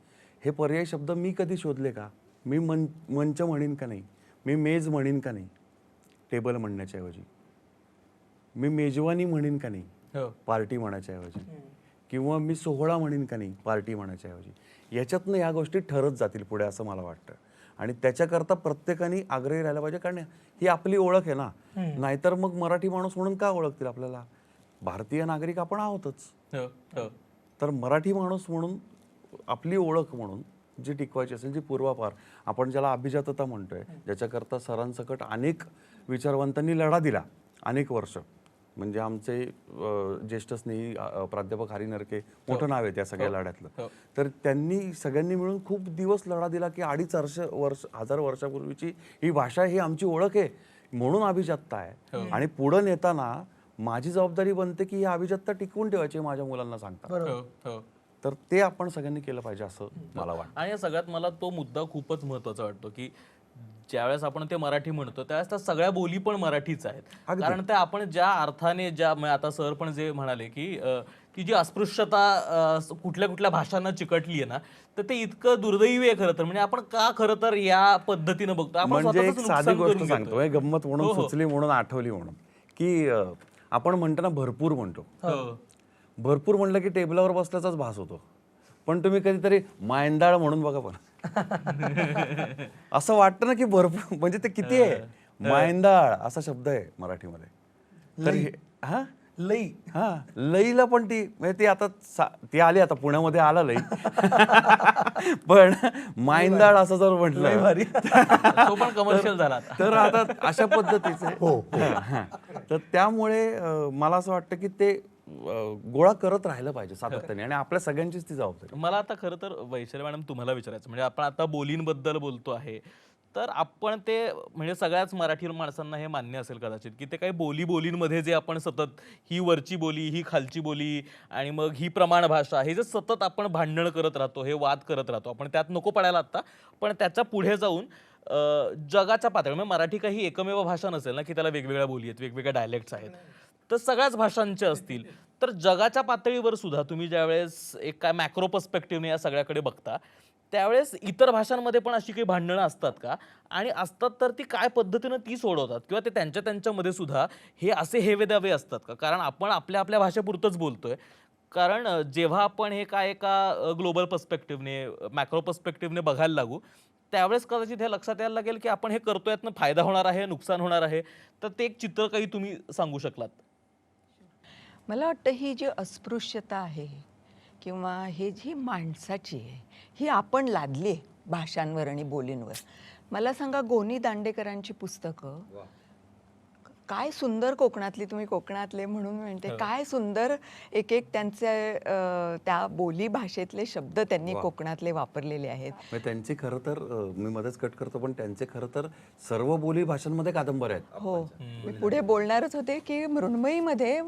हे पर्यायी शब्द मी कधी शोधले का? मी मंच म्हणीन का नाही, मी मेज म्हणीन का नाही टेबल म्हणण्याच्या ऐवजी, मी मेजवानी म्हणीन का नाही पार्टी म्हणायच्या ऐवजी, किंवा मी सोहळा म्हणीन का नाही पार्टी म्हणायच्या ऐवजी. याच्यातनं या गोष्टी ठरत जातील पुढे असं मला वाटतं. आणि त्याच्याकरता प्रत्येकाने आग्रही राहायला पाहिजे, कारण ही आपली ओळख आहे ना. नाहीतर मग मराठी माणूस म्हणून का ओळखतील आपल्याला? भारतीय नागरिक आपण आहोतच. तर मराठी माणूस म्हणून आपली ओळख म्हणून जी टिकवायची असेल, जी पूर्वापार आपण ज्याला अभिजातता म्हणतोय, ज्याच्याकरता सरांसकट अनेक विचारवंतांनी लढा दिला अनेक वर्ष. म्हणजे आमचे ज्येष्ठ स्नेही प्राध्यापक हरी नरके मोठं नाव आहे त्या सगळ्या लढ्यातलं. तर त्यांनी सगळ्यांनी मिळून खूप दिवस लढा दिला की 250 हजार वर्षापूर्वीची ही भाषा ही आमची ओळख आहे म्हणून अभिजातता आहे. आणि पुढं नेताना माझी जबाबदारी बनते की ही अभिजातता टिकवून ठेवायची माझ्या मुलांना सांगता. तर ते आपण सगळ्यांनी केलं पाहिजे असं मला वाटतं. आणि या सगळ्यात मला तो मुद्दा खूपच महत्त्वाचा वाटतो की ज्यावेळेस आपण ते मराठी म्हणतो त्यावेळेस त्या सगळ्या बोली पण मराठीच आहेत. कारण ते आपण ज्या अर्थाने आता सर पण जे म्हणाले की जी अस्पृश्यता कुठल्या कुठल्या भाषांना चिकटली आहे ना, तर ते इतकं दुर्दैवी आहे खरं तर. म्हणजे आपण का खरं तर या पद्धतीनं बघतो? आपण म्हणजे एक स्वतःच साधी नुकसान गोष्ट करून सांगतो, हे गंमत म्हणून सुचली म्हणून आठवली म्हणून, की आपण म्हणतो ना भरपूर म्हणतो. भरपूर म्हणलं की टेबलावर बसल्याचाच भास होतो. पण तुम्ही कधीतरी मायंदाळ म्हणून बघा पण असं वाटतं ना की भरपूर म्हणजे ते किती आहे. मायंदाळ असा शब्द आहे मराठीमध्ये. तर हा लई, हा लईला पण ती म्हणजे ती आता ती आली, आता पुण्यामध्ये आला लई पण मायंदाळ असं जर म्हटलं तो पण कमर्शियल झाला तर आता अशा पद्धतीचे. तर त्यामुळे मला असं वाटतं की ते गोळा करत राहिलं पाहिजे सातत्याने आणि आपल्या सगळ्यांचीच ती जबाबदारी. मला आता खरं तर वैशाली मॅडम तुम्हाला विचारायचं, म्हणजे आपण आता बोलींबद्दल बोलतो आहे, तर आपण ते म्हणजे सगळ्याच मराठी माणसांना हे मान्य असेल कदाचित की ते काही बोलींमध्ये जे आपण सतत ही वरची बोली, ही खालची बोली आणि मग ही प्रमाण भाषा, हे जे सतत आपण भांडण करत राहतो, हे वाद करत राहतो, आपण त्यात नको पडायला आता. पण त्याच्या पुढे जाऊन जगाच्या पातळीवर मराठी काही एकमेव भाषा नसेल ना की त्याला वेगवेगळ्या बोली आहेत, वेगवेगळ्या डायलेक्ट्स आहेत, तर सगळ्याच भाषांच्या असतील. तर जगाच्या पातळीवर सुद्धा तुम्ही ज्यावेळेस एक काय मॅक्रो पर्स्पेक्टिव्हने या सगळ्याकडे बघता, त्यावेळेस इतर भाषांमध्ये पण अशी काही भांडणं असतात का? आणि असतात तर ती काय पद्धतीनं ती सोडवतात? किंवा ते त्यांच्यामध्ये सुद्धा हे असे हेवे दावे असतात का? कारण आपण आपल्या भाषेपुरतंच बोलतोय. कारण जेव्हा आपण हे काय एका ग्लोबल पर्स्पेक्टिव्हने, मॅक्रो पर्स्पेक्टिव्हने बघायला लागू, त्यावेळेस कदाचित हे लक्षात यायला लागेल की आपण हे करतोय यातनं फायदा होणार आहे, नुकसान होणार आहे. तर ते एक चित्र काही तुम्ही सांगू शकलात? मला वाटतं ही जी अस्पृश्यता आहे किंवा हे जी माणसाची आहे, ही आपण लादली आहे भाषांवर आणि बोलींवर. मला सांगा, गोनी दांडेकरांची पुस्तकं काय सुंदर, कोकणातली, तुम्ही कोकणातले म्हणून म्हणते, काय सुंदर एक त्यांचे त्या बोली भाषेतले शब्द त्यांनी कोकणातले वापरलेले आहेत. त्यांची खरं तर मी मध्येच कट करतो, पण त्यांचे खरं तर सर्व बोली भाषांमध्ये कादंबऱ्या आहेत. हो, मी पुढे बोलणारच होते की मृण्मयीमध्ये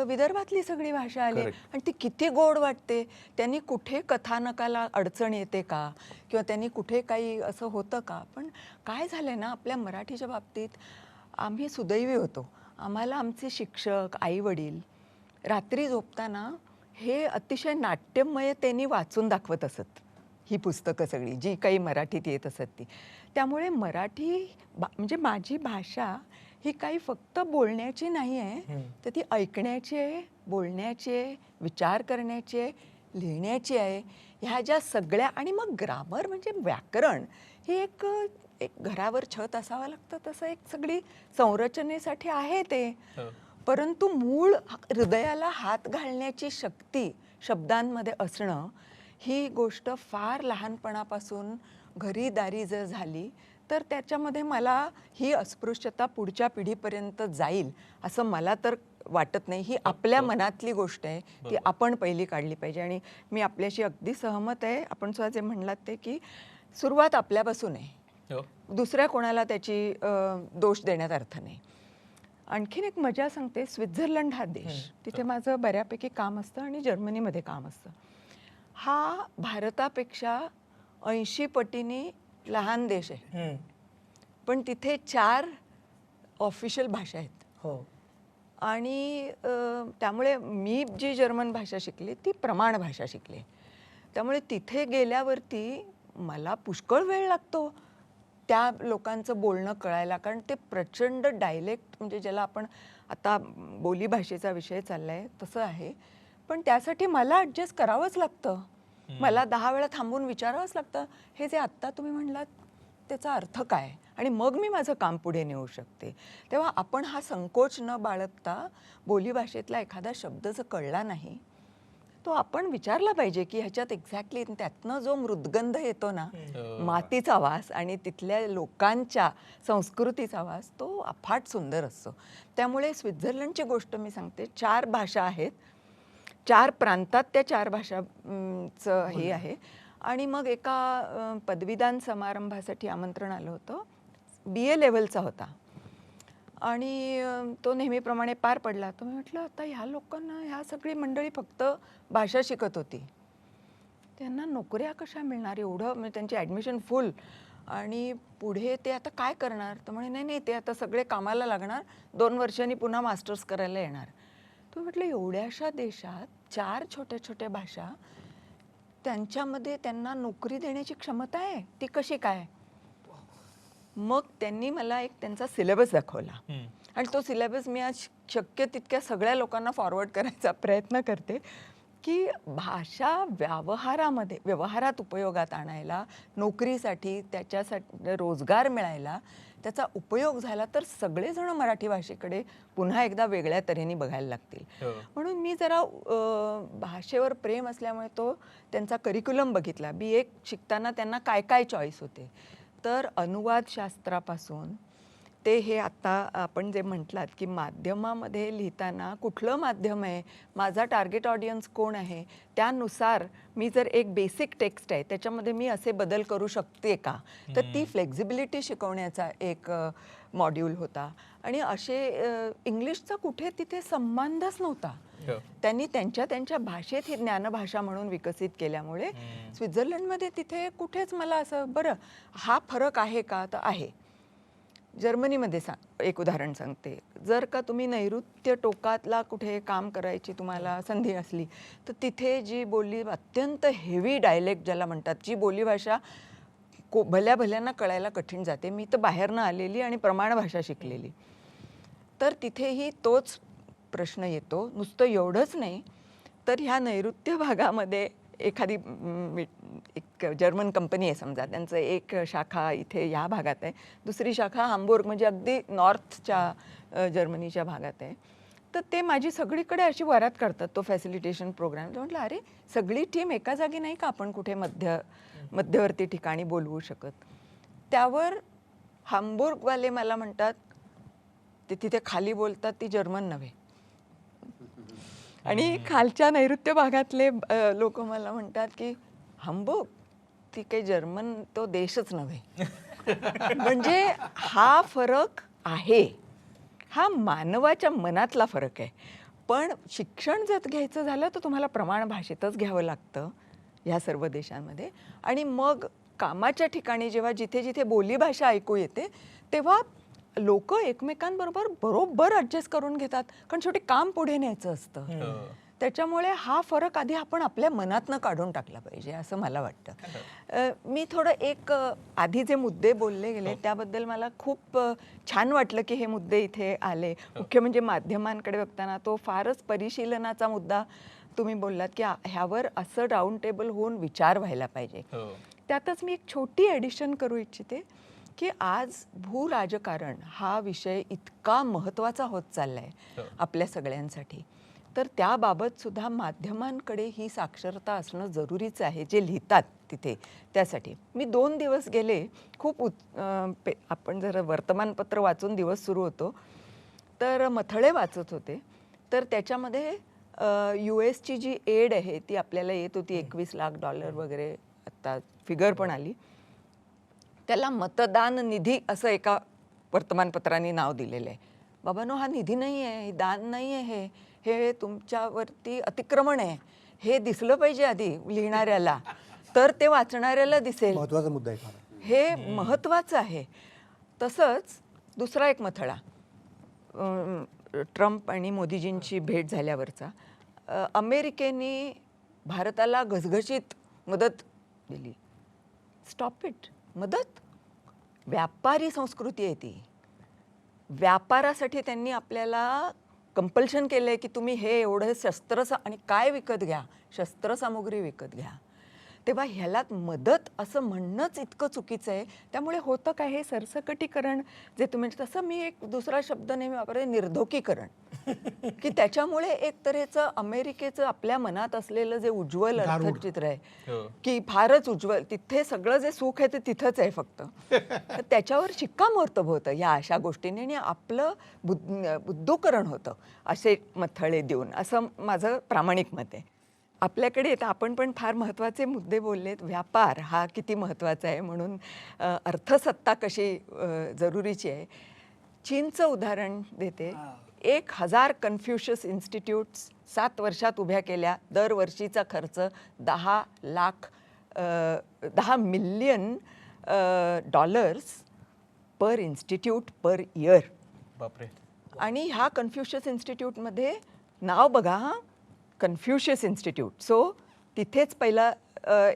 विदर्भातली सगळी भाषा आली आणि ती किती गोड वाटते. त्यांनी कुठे कथानकाला अडचण येते का, किंवा त्यांनी कुठे काही असं होतं का? पण काय झालंय ना, आपल्या मराठीच्या बाबतीत आम्ही सुदैवी होतो. आम्हाला आमचे शिक्षक, आई वडील रात्री झोपताना हे अतिशय नाट्यमयतेने वाचून दाखवत असत, ही पुस्तकं सगळी जी काही मराठीत येत असत ती. त्यामुळे मराठी म्हणजे माझी भाषा ही काही फक्त बोलण्याची नाही आहे, तर ती ऐकण्याची आहे, बोलण्याची आहे, विचार करण्याची आहे, लिहिण्याची आहे. ह्या ज्या सगळ्या, आणि मग ग्रामर म्हणजे व्याकरण ही एक घरावर छत असावं लागतं तसं एक सगळी संरचनेसाठी आहे ते. परंतु मूळ हृदयाला हात घालण्याची शक्ती शब्दांमध्ये असणं, ही गोष्ट फार लहानपणापासून घरी दारी जर झाली तर त्याच्यामध्ये मला ही अस्पृश्यता पुढच्या पिढीपर्यंत जाईल असं मला तर वाटत नाही. ही आपल्या मनातली गोष्ट आहे, ती आपण पहिली काढली पाहिजे. आणि मी आपल्याशी अगदी सहमत आहे. आपण सुद्धा जे म्हणलात ते की सुरुवात आपल्यापासून आहे, दुसऱ्या कोणाला त्याची दोष देण्यात अर्थ नाही. आणखीन एक मजा सांगते. स्वित्झर्लंड हा देश, तिथे माझं बऱ्यापैकी काम असतं आणि जर्मनीमध्ये काम असतं. हा भारतापेक्षा 80 पटीने लहान देश आहे, पण तिथे 4 ऑफिशियल भाषा आहेत. हो. आणि त्यामुळे मी जी जर्मन भाषा शिकली ती प्रमाण भाषा शिकली. त्यामुळे तिथे गेल्यावरती मला पुष्कळ वेळ लागतो त्या लोकांचं बोलणं कळायला, कारण ते प्रचंड डायलेक्ट, म्हणजे ज्याला आपण आता बोलीभाषेचा विषय चाललाय तसं आहे. पण त्यासाठी मला ॲडजस्ट करावंच लागतं. मला 10 वेळा थांबून विचारावंच लागतं. हे जे आत्ता तुम्ही म्हणलात त्याचा अर्थ काय आणि मग मी माझं काम पुढे नेऊ शकते. तेव्हा आपण हा संकोच न बाळगता बोलीभाषेतला एखादा शब्द जर कळला नाही तो आपण विचारला पाहिजे की ह्याच्यात एक्झॅक्टली त्यातनं जो मृदगंध येतो ना, मातीचा वास आणि तिथल्या लोकांच्या संस्कृतीचा वास, तो अफाट सुंदर असतो. त्यामुळे स्वित्झर्लंडची गोष्ट मी सांगते, 4 भाषा आहेत, 4 प्रांतात त्या 4 भाषांचं हे आहे. आणि मग एका पदवीदान समारंभासाठी आमंत्रण आलं होतं, BA लेव्हलचा होता आणि तो नेहमीप्रमाणे पार पडला. तर मी म्हटलं आता ह्या लोकांना, ह्या सगळी मंडळी फक्त भाषा शिकत होती, त्यांना नोकऱ्या कशा मिळणार, एवढं म्हणजे त्यांची ॲडमिशन फुल आणि पुढे ते आता काय करणार. तर म्हणे नाही नाही, ते आता सगळे कामाला लागणार, 2 वर्षांनी पुन्हा मास्टर्स करायला येणार. तर म्हटलं एवढ्याशा देशात 4 छोट्या छोट्या भाषा, त्यांच्यामध्ये त्यांना नोकरी देण्याची क्षमता आहे, ती कशी काय. मग त्यांनी मला एक त्यांचा सिलेबस दाखवला आणि तो सिलेबस मी आज शक्य तितक्या सगळ्या लोकांना फॉरवर्ड करायचा प्रयत्न करते की भाषा व्यवहारात उपयोगात आणायला, नोकरीसाठी, त्याच्यासाठी रोजगार मिळायला त्याचा उपयोग झाला तर सगळेजण मराठी भाषेकडे पुन्हा एकदा वेगळ्या तऱ्हेने बघायला लागतील. म्हणून मी जरा भाषेवर प्रेम असल्यामुळे तो त्यांचा करिक्युलम बघितला. BA शिकताना त्यांना काय काय चॉईस होते. तर अनुवादशास्त्रापासून ते हे आता आपण जे म्हटलात की माध्यमामध्ये लिहिताना कुठलं माध्यम आहे, माझा टार्गेट ऑडियन्स कोण आहे, त्यानुसार मी जर एक बेसिक टेक्स्ट आहे त्याच्यामध्ये मी असे बदल करू शकते का, तर ती फ्लेक्झिबिलिटी शिकवण्याचा एक मॉड्यूल होता. आणि असे इंग्लिशचा कुठे तिथे संबंधच नव्हता. त्यांनी त्यांच्या भाषेत ही ज्ञानभाषा म्हणून विकसित केल्यामुळे स्वित्झर्लंडमध्ये तिथे कुठेच मला असं बरं हा फरक आहे का, तर आहे. जर्मनीमध्ये एक उदाहरण सांगते, जर का तुम्ही नैऋत्य टोकातला कुठे काम करायची तुम्हाला संधी असली तर तिथे जी बोली अत्यंत हेवी डायलेक्ट ज्याला म्हणतात, जी बोलीभाषा भल्या भल्यांना कळायला कठीण जाते. मी तर बाहेरनं आलेली आणि प्रमाण भाषा शिकलेली, तर तिथेही तोच प्रश्न येतो. नुसतं एवढंच नाही तर ह्या नैऋत्य भागामध्ये एखादी एक जर्मन कंपनी आहे समजा, त्यांचं एक शाखा इथे ह्या भागात आहे, दुसरी शाखा हाम्बुर्ग म्हणजे अगदी नॉर्थच्या जर्मनीच्या भागात आहे. तर ते माझी सगळीकडे अशी वरात करतात तो फॅसिलिटेशन प्रोग्राम. तर म्हटलं अरे सगळी टीम एका जागी नाही का आपण कुठे मध्यवर्ती ठिकाणी बोलवू शकत. त्यावर हाम्बुर्गवाले मला म्हणतात, ते तिथे खाली बोलतात ती जर्मन नव्हे, आणि खालच्या नैऋत्य भागातले लोक मला म्हणतात की हाम्बुर्ग ती काही जर्मन तो देशच नव्हे. म्हणजे हा फरक आहे, हा मानवाच्या मनातला फरक आहे. पण शिक्षण जर घ्यायचं झालं तर तुम्हाला प्रमाण भाषेतच घ्यावं लागतं ह्या सर्व देशांमध्ये. आणि मग कामाच्या ठिकाणी जेव्हा जिथे जिथे बोलीभाषा ऐकू येते तेव्हा लोक एकमेकांबरोबर बरोबर ॲडजस्ट करून घेतात, कारण शेवटी काम पुढे न्यायचं असतं. त्याच्यामुळे हा फरक आधी आपण आपल्या मनातनं काढून टाकला पाहिजे असं मला वाटतं. मी थोडं एक आधी जे मुद्दे बोलले गेले त्याबद्दल मला खूप छान वाटलं की हे मुद्दे इथे आले. मुख्य म्हणजे माध्यमांकडे बघताना तो फारच परिशीलनाचा मुद्दा तुम्ही बोललात की ह्यावर असं राऊंड टेबल होऊन विचार व्हायला पाहिजे. त्यातच मी एक छोटी ॲडिशन करू इच्छिते की आज भूराजकारण हा विषय इतका महत्त्वाचा होत चालला आहे आपल्या सगळ्यांसाठी, तर त्याबाबत सुद्धा माध्यमांकडे ही साक्षरता असणं जरुरीचं आहे, जे लिहितात तिथे. त्यासाठी मी 2 दिवस गेले, खूप आपण जर वर्तमानपत्र वाचून दिवस सुरू होतो तर मथळे वाचत होते. तर त्याच्यामध्ये US जी एड आहे ती आपल्याला येत होती, $21 लाख वगैरे, आत्ता फिगर पण आली. त्याला मतदान निधी असं एका वर्तमानपत्राने नाव दिलेलं आहे. बाबांनो, हा निधी नाही आहे, दान नाही आहे, हे तुमच्यावरती अतिक्रमण आहे. हे दिसलं पाहिजे आधी लिहिणाऱ्याला, तर ते वाचणाऱ्याला दिसेल. महत्त्वाचा मुद्दा आहे फार. हे महत्त्वाचं आहे. तसंच दुसरा एक मथळा, ट्रम्प आणि मोदीजींची भेट झाल्यावरचा, अमेरिकेने भारताला घसघशीत मदत दिली. Stop it. मदत व्यापारी संस्कृती आहे ती. व्यापारासाठी त्यांनी आपल्याला कंपल्शन केलं आहे की तुम्ही हे एवढं आणि काय विकत घ्या, शस्त्रसामुग्री विकत घ्या. तेव्हा ह्यालात मदत असं म्हणणंच इतकं चुकीचं आहे. त्यामुळे होतं काय, हे सरसकटीकरण जे तुम्ही तसं मी एक दुसरा शब्द नेहमी वापरते, निर्धोकीकरण, की त्याच्यामुळे एक तऱ्हेचं अमेरिकेचं आपल्या मनात असलेलं जे उज्ज्वल अर्थचित्र आहे की फारच उज्ज्वल, तिथे सगळं जे सुख आहे ते तिथंच आहे फक्त, तर त्याच्यावर शिक्कामोर्तब होतं या अशा गोष्टीने आणि आपलं बुद्धूकरण होतं असे मथळे देऊन, असं माझं प्रामाणिक मत आहे. आपल्याकडे येतं, आपण पण फार महत्त्वाचे मुद्दे बोललेत. व्यापार हा किती महत्त्वाचा आहे, म्हणून अर्थसत्ता कशी जरुरीची आहे. चीनचं उदाहरण देते. 1000 कन्फ्युशियस इन्स्टिट्यूट्स 7 वर्षात उभ्या केल्या. दरवर्षीचा खर्च 10 मिलियन डॉलर्स पर इन्स्टिट्यूट पर इयर. बापरे. आणि ह्या कन्फ्युशियस इन्स्टिट्यूटमध्ये नाव बघा, हां, कन्फ्युशियस इन्स्टिट्यूट. सो तिथेच पहिला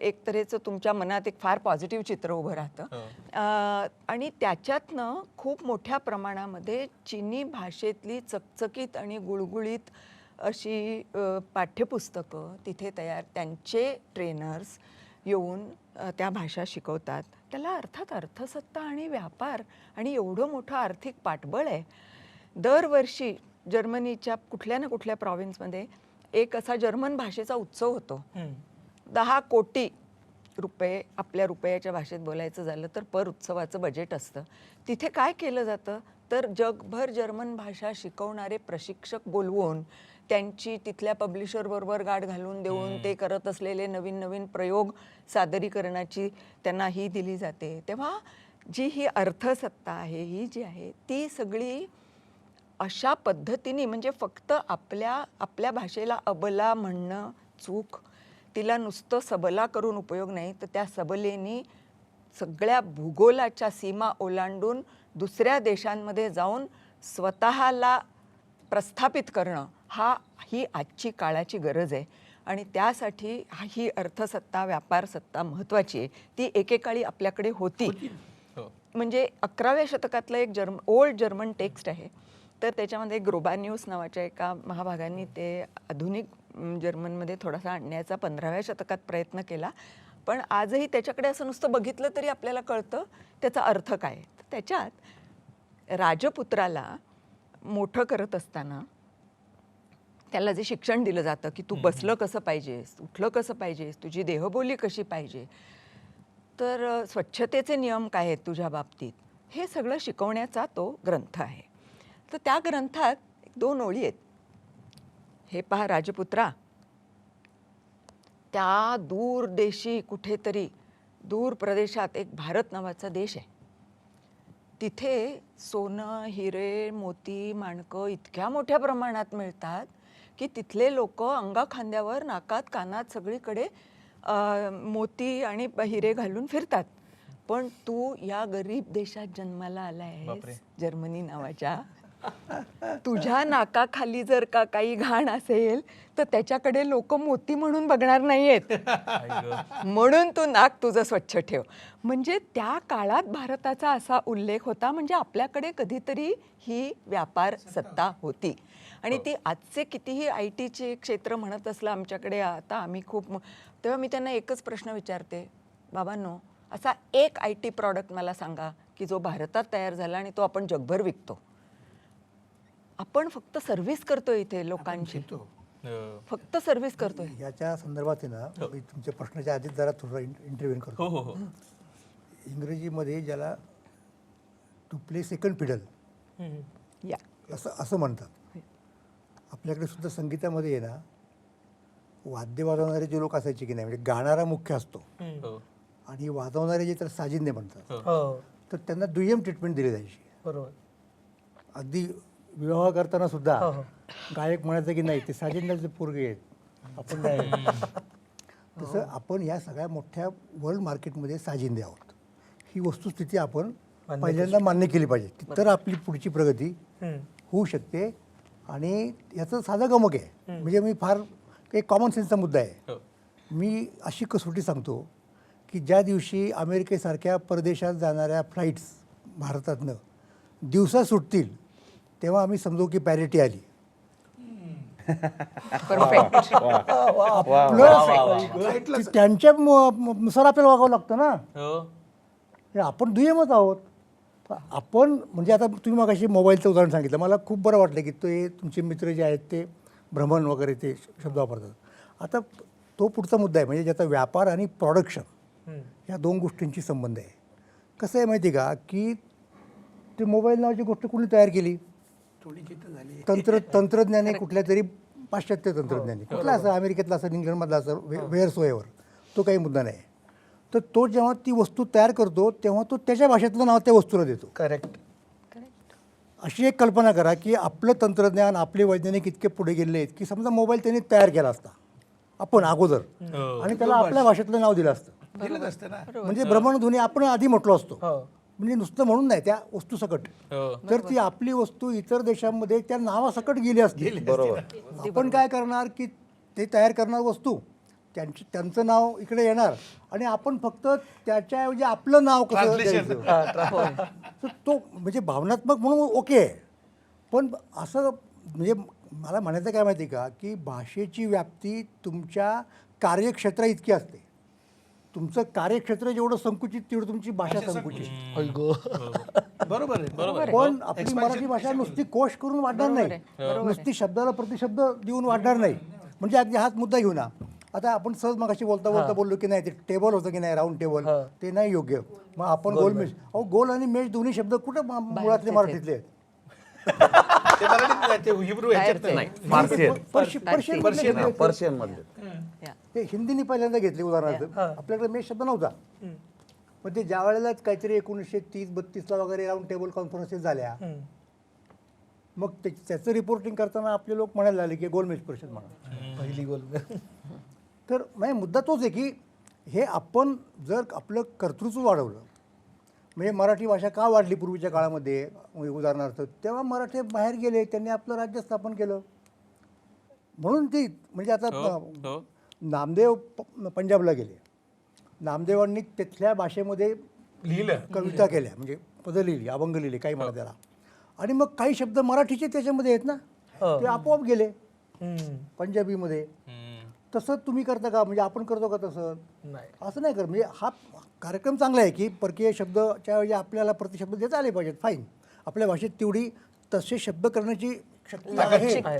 एक तऱ्हेचं तुमच्या मनात एक फार पॉझिटिव्ह चित्र उभं राहतं. आणि त्याच्यातनं खूप मोठ्या प्रमाणामध्ये चीनी भाषेतली चकचकीत आणि गुळगुळीत अशी पाठ्यपुस्तकं तिथे तयार, त्यांचे ट्रेनर्स येऊन त्या भाषा शिकवतात. त्याला अर्थात अर्थसत्ता आणि व्यापार आणि एवढं मोठं आर्थिक पाठबळ आहे. दरवर्षी जर्मनीच्या कुठल्या ना कुठल्या प्रॉव्हिन्समध्ये एक असा जर्मन भाषेचा उत्सव होतो. 10 कोटी रुपये, आपल्या रुपयाच्या भाषेत बोलायचं झालं तर पर उत्सवाचं बजेट असतं. तिथे काय केलं जातं तर जगभर जर्मन भाषा शिकवणारे प्रशिक्षक बोलवून त्यांची तिथल्या पब्लिशरबरोबर गाठ घालून देऊन ते करत असलेले नवीन नवीन प्रयोग सादरीकरणाची त्यांना ही दिली जाते. तेव्हा जी ही अर्थसत्ता आहे, ही जी आहे ती सगळी अशा पद्धतीने, म्हणजे फक्त आपल्या भाषेला अबला म्हणणं चूक, तिला नुसतं सबला करून उपयोग नाही, तर त्या सबलेनी सगळ्या भूगोलाच्या सीमा ओलांडून दुसऱ्या देशांमध्ये जाऊन स्वतःला प्रस्थापित करणं ही आजची काळाची गरज आहे. आणि त्यासाठी ही अर्थसत्ता, व्यापार सत्ता महत्त्वाची आहे. ती एकेकाळी आपल्याकडे होती. म्हणजे 11व्या शतकातलं एक ओल्ड जर्मन टेक्स्ट आहे, तर त्याच्यामध्ये ग्रोबान्यूस नावाच्या एका महाभागांनी ते आधुनिक जर्मनमध्ये थोडासा आणण्याचा 15व्या शतकात प्रयत्न केला. पण आजही त्याच्याकडे असं नुसतं बघितलं तरी आपल्याला कळतं त्याचा अर्थ काय. तर त्याच्यात राजपुत्राला मोठं करत असताना त्याला जे शिक्षण दिलं जातं की तू बसलं कसं पाहिजेस, उठलं कसं पाहिजेस, तुझी देहबोली कशी पाहिजे, तर स्वच्छतेचे नियम काय आहेत तुझ्या बाबतीत, हे सगळं शिकवण्याचा तो ग्रंथ आहे. तर त्या ग्रंथात 2 ओळी आहेत. हे पहा राजपुत्रा, त्या दूर देशी कुठेतरी दूर प्रदेशात एक भारत नावाचा देश आहे. तिथे सोनं, हिरे, मोती, माणकं इतक्या मोठ्या प्रमाणात मिळतात की तिथले लोक अंगाखांद्यावर, नाकात, कानात सगळीकडे मोती आणि हिरे घालून फिरतात. पण तू या गरीब देशात जन्माला आलाय, जर्मनी नावाच्या. तुझ्या नाकाखाली जर का काही घाण असेल तर त्याच्याकडे लोक मोती म्हणून बघणार नाहीयेत, म्हणून तू नाक तुझं स्वच्छ ठेव. म्हणजे त्या काळात भारताचा असा उल्लेख होता. म्हणजे आपल्याकडे कधीतरी ही व्यापार सत्ता होती. आणि ती आजचे कितीही IT चे क्षेत्र म्हणत असलं आमच्याकडे आता आम्ही खूप, तेव्हा मी त्यांना एकच प्रश्न विचारते, बाबांनो, असा एक IT प्रॉडक्ट मला सांगा की जो भारतात तयार झाला आणि तो आपण जगभर विकतो. आपण फक्त सर्व्हिस करतोय इथे लोकांची, फक्त सर्व्हिस करतोय. याच्या संदर्भात आहे ना, मी तुमच्या प्रश्नाच्या आधीच जरा थोडं इंटरव्ह्यू करतो. इंग्रजीमध्ये ज्याला टू प्ले सेकंड फिडल असं म्हणतात. आपल्याकडे सुद्धा संगीतामध्ये आहे ना, वाद्य वाजवणारे जे लोक असायचे की नाही, म्हणजे गाणारा मुख्य असतो आणि वाजवणारे जे तर साजिंदे म्हणतात, तर त्यांना दुय्यम ट्रीटमेंट दिली जायची. बरोबर. अगदी विवाह करताना सुद्धा गायक म्हणायचं की नाही ते साजिंदाचे पोरगे आहेत, आपण नाही. तसं आपण या सगळ्या मोठ्या वर्ल्ड मार्केटमध्ये साजिंदे आहोत. ही वस्तुस्थिती आपण पहिल्यांदा मान्य केली पाहिजे, तर आपली पुढची प्रगती होऊ शकते. आणि याचं साधं गमक आहे, म्हणजे मी फार एक कॉमन सेन्सचा मुद्दा आहे. मी अशी कसोटी सांगतो की ज्या दिवशी अमेरिकेसारख्या परदेशात जाणाऱ्या फ्लाईट्स भारतातनं दिवसा सुटतील तेव्हा आम्ही समजू की पॅरिटी आली. परफेक्ट. त्यांच्या नुसार आपल्याला वागावं लागतं ना. हो हे आपण दुय्यमच आहोत. आपण म्हणजे आता तुम्ही मगाशी मोबाईलचं उदाहरण सांगितलं, मला खूप बरं वाटलं की ते तुमचे मित्र जे आहेत ते भ्रमण वगैरे ते शब्द वापरतात. आता तो पुढचा मुद्दा आहे, म्हणजे ज्याचा व्यापार आणि प्रोडक्शन या दोन गोष्टींची संबंध आहे. कसं आहे माहिती का, की ते मोबाईल नावाची गोष्ट कुणी तयार केली? थोडी चिंता झाली. तंत्रज्ञाने कुठल्या तरी पाश्चात्य तंत्रज्ञाने, कुठला असं अमेरिकेतला असं इंग्लंडमधला असं वेअरसोएवर, तो काही मुद्दा नाही. तर तो जेव्हा ती वस्तू तयार करतो तेव्हा तो त्याच्या भाषेतलं नाव त्या वस्तूला देतो. करेक्ट. अशी एक कल्पना करा की आपलं तंत्रज्ञान, आपले वैज्ञानिक इतके पुढे गेले आहेत की समजा मोबाईल त्यांनी तयार केला असता आपण अगोदर, आणि त्याला आपल्या भाषेतलं नाव दिलं असतं, दिलंच असतं ना. म्हणजे भ्रमणध्वनी आपण आधी म्हटलो असतो, हो. म्हणजे नुसतं म्हणून नाही, त्या वस्तूसकट. हो तर ती आपली वस्तू इतर देशांमध्ये त्या नावासकट गेली असते. बरोबर. आपण काय करणार की ते तयार करणार वस्तू, त्यांचं नाव इकडे येणार आणि आपण फक्त त्याच्याऐवजी आपलं नाव कसं द्यायचं. तर तो म्हणजे भावनात्मक म्हणून ओके आहे, पण असं म्हणजे मला म्हणायचं काय माहिती का, की भाषेची व्याप्ती तुमच्या कार्यक्षेत्रा इतकी असते. तुमचं कार्यक्षेत्र जेवढं संकुचित तेवढं तुमची भाषा संकुचित. बरोबर आहे. पण आपली मराठी भाषा नुसती कोश करून वाढणार नाही, नुसती शब्दाला प्रतिशब्द देऊन वाढणार नाही. म्हणजे अगदी हाच मुद्दा घेऊ ना, आता आपण सहज मगाशी बोलता बोललो की नाही ते टेबल होतं की नाही, राऊंड टेबल, ते नाही योग्य. मग आपण गोलमेज, अहो गोल आणि मेज दोन्ही शब्द कुठं मुळातले मराठीतले आहेत? ते मराठीत नाही, ते हिब्रू ह्याच्यात नाही. पर्शियन मधले. ते हिंदीने पहिल्यांदा घेतले उदाहरणार्थ. आपल्याकडे मेज शब्द नव्हता, पण ते ज्या वेळेलाच काहीतरी 1930-32 वगैरे राऊंड टेबल कॉन्फरन्सेस झाल्या, मग त्याचं रिपोर्टिंग करताना आपले लोक म्हणायला लागले की गोलमेज परिषद म्हणा, पहिली गोल. तर म्हणजे मुद्दा तोच आहे की हे आपण जर आपलं कर्तृत्व वाढवलं, म्हणजे मराठी भाषा का वाढली पूर्वीच्या काळामध्ये उदाहरणार्थ, तेव्हा मराठी बाहेर गेले, त्यांनी आपलं राज्य स्थापन केलं. म्हणून ती म्हणजे आता नामदेव पंजाबला गेले, नामदेवांनी तिथल्या भाषेमध्ये लिहिलं, कविता केल्या, म्हणजे पदं लिहिली, अभंग लिहिले, काही म्हणा त्याला, आणि मग काही शब्द मराठीचे त्याच्यामध्ये आहेत ना, ते आपोआप गेले पंजाबीमध्ये. तसं तुम्ही करता का? म्हणजे आपण करतो का तसं? नाही. असं नाही कर. म्हणजे हा कार्यक्रम चांगला आहे की परकीय शब्दच्या ऐवजी आपल्याला प्रतिशब्द देता आले पाहिजेत, फाईन. आपल्या भाषेत तेवढी तसे शब्द करण्याची शक्ती आहे,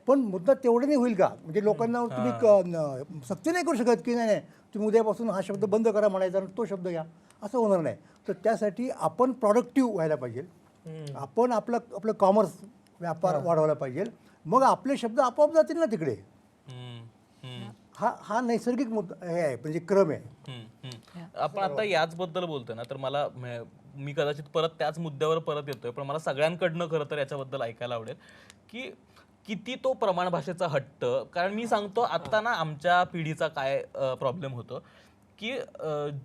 पण मुद्दा तेवढं नाही होईल का? म्हणजे लोकांना तुम्ही सक्ती नाही करू शकत की नाही तुम्ही उद्यापासून हा शब्द बंद करा म्हणायचा आणि तो शब्द घ्या, असं होणार नाही. तर त्यासाठी आपण प्रॉडक्टिव्ह व्हायला पाहिजे, आपण आपलं कॉमर्स व्यापार वाढवला पाहिजे, मग आपले शब्द आपोआप जातील ना तिकडे. हा नैसर्गिक मुद्दा हे आहे, म्हणजे क्रम आहे. आपण आता याचबद्दल बोलतोय ना, तर मला मी कदाचित परत त्याच मुद्द्यावर परत येतोय, पण मला सगळ्यांकडनं खरं तर याच्याबद्दल ऐकायला आवडेल की किती तो प्रमाण भाषेचा हट्ट. कारण मी सांगतो आता ना आमच्या पिढीचा काय प्रॉब्लेम होतो की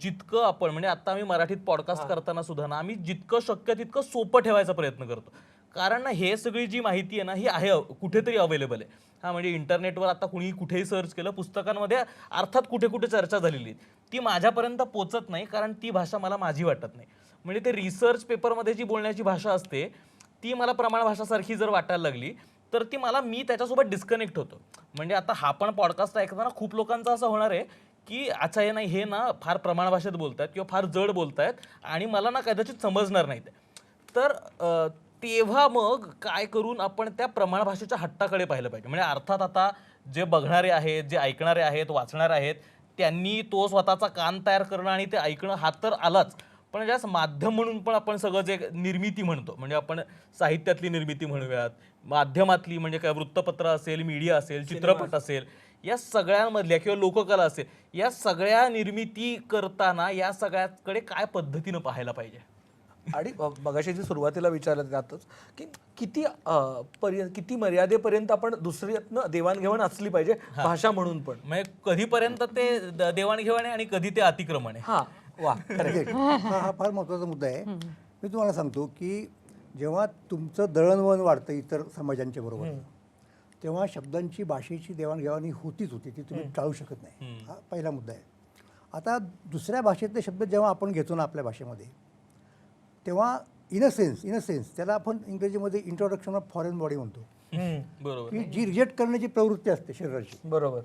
जितकं आपण म्हणजे आता आम्ही मराठीत पॉडकास्ट करताना सुद्धा ना आम्ही जितकं शक्य तितकं सोपं ठेवायचा प्रयत्न करतो. कारण ना हे सगळी जी माहिती आहे ना ही आहे कुठेतरी अवेलेबल आहे. हा म्हणजे इंटरनेटवर आता कुणी कुठेही सर्च केलं, पुस्तकांमध्ये अर्थात कुठे कुठे चर्चा झालेली ती माझ्यापर्यंत पोचत नाही, कारण ती भाषा मला माझी वाटत नाही. म्हणजे ते रिसर्च पेपरमध्ये जी बोलण्याची भाषा असते ती मला प्रमाण भाषासारखी जर वाटायला लागली तर ती मी त्याच्यासोबत डिस्कनेक्ट होतो. म्हणजे आता हा पण पॉडकास्ट ऐकताना खूप लोकांचं असं होणार आहे की अच्छा हे नाही, हे ना फार प्रमाण भाषेत बोलतायत किंवा फार जड बोलतायत आणि मला ना कदाचित समजणार नाही. तर तेव्हा मग काय करून आपण त्या प्रमाण भाषेच्या हट्टाकडे पाहिलं पाहिजे. म्हणजे अर्थात आता जे बघणारे आहेत, जे ऐकणारे आहेत, वाचणारे आहेत, त्यांनी तो स्वतःचा कान तयार करणं आणि ते ऐकणं हा तर आलाच, पण ज्यास माध्यम म्हणून पण आपण सगळं जे निर्मिती म्हणतो, म्हणजे आपण साहित्यातली निर्मिती म्हणूयात, माध्यमातली म्हणजे काय वृत्तपत्र असेल, मीडिया असेल, चित्रपट असेल, या सगळ्यांमधल्या किंवा लोककला असेल, या सगळ्या निर्मिती करताना या सगळ्याकडे काय पद्धतीनं पाहायला पाहिजे. आणि मगाशी जी सुरुवातीला विचारलं जातच की किती मर्यादेपर्यंत आपण दुसऱ्यातनं देवाणघेवाण असली पाहिजे भाषा म्हणून पण, म्हणजे कधीपर्यंत ते देवाणघेवाण आहे आणि कधी ते अतिक्रमण आहे. हा वा हा फार महत्त्वाचा मुद्दा आहे. मी तुम्हाला सांगतो की जेव्हा तुमचं दळणवळण वाढतं इतर समाजांच्या बरोबर, तेव्हा शब्दांची भाषेची देवाणघेवाणी होतीच होती, ती तुम्ही टाळू शकत नाही. हा पहिला मुद्दा आहे. आता दुसऱ्या भाषेतले शब्द जेव्हा आपण घेतो ना आपल्या भाषेमध्ये, तेव्हा इन अ सेन्स त्याला आपण इंग्रजीमध्ये इंट्रोडक्शन ऑफ फॉरेन बॉडी म्हणतो. बरोबर. की जी रिजेक्ट करण्याची प्रवृत्ती असते शरीराची, बरोबर.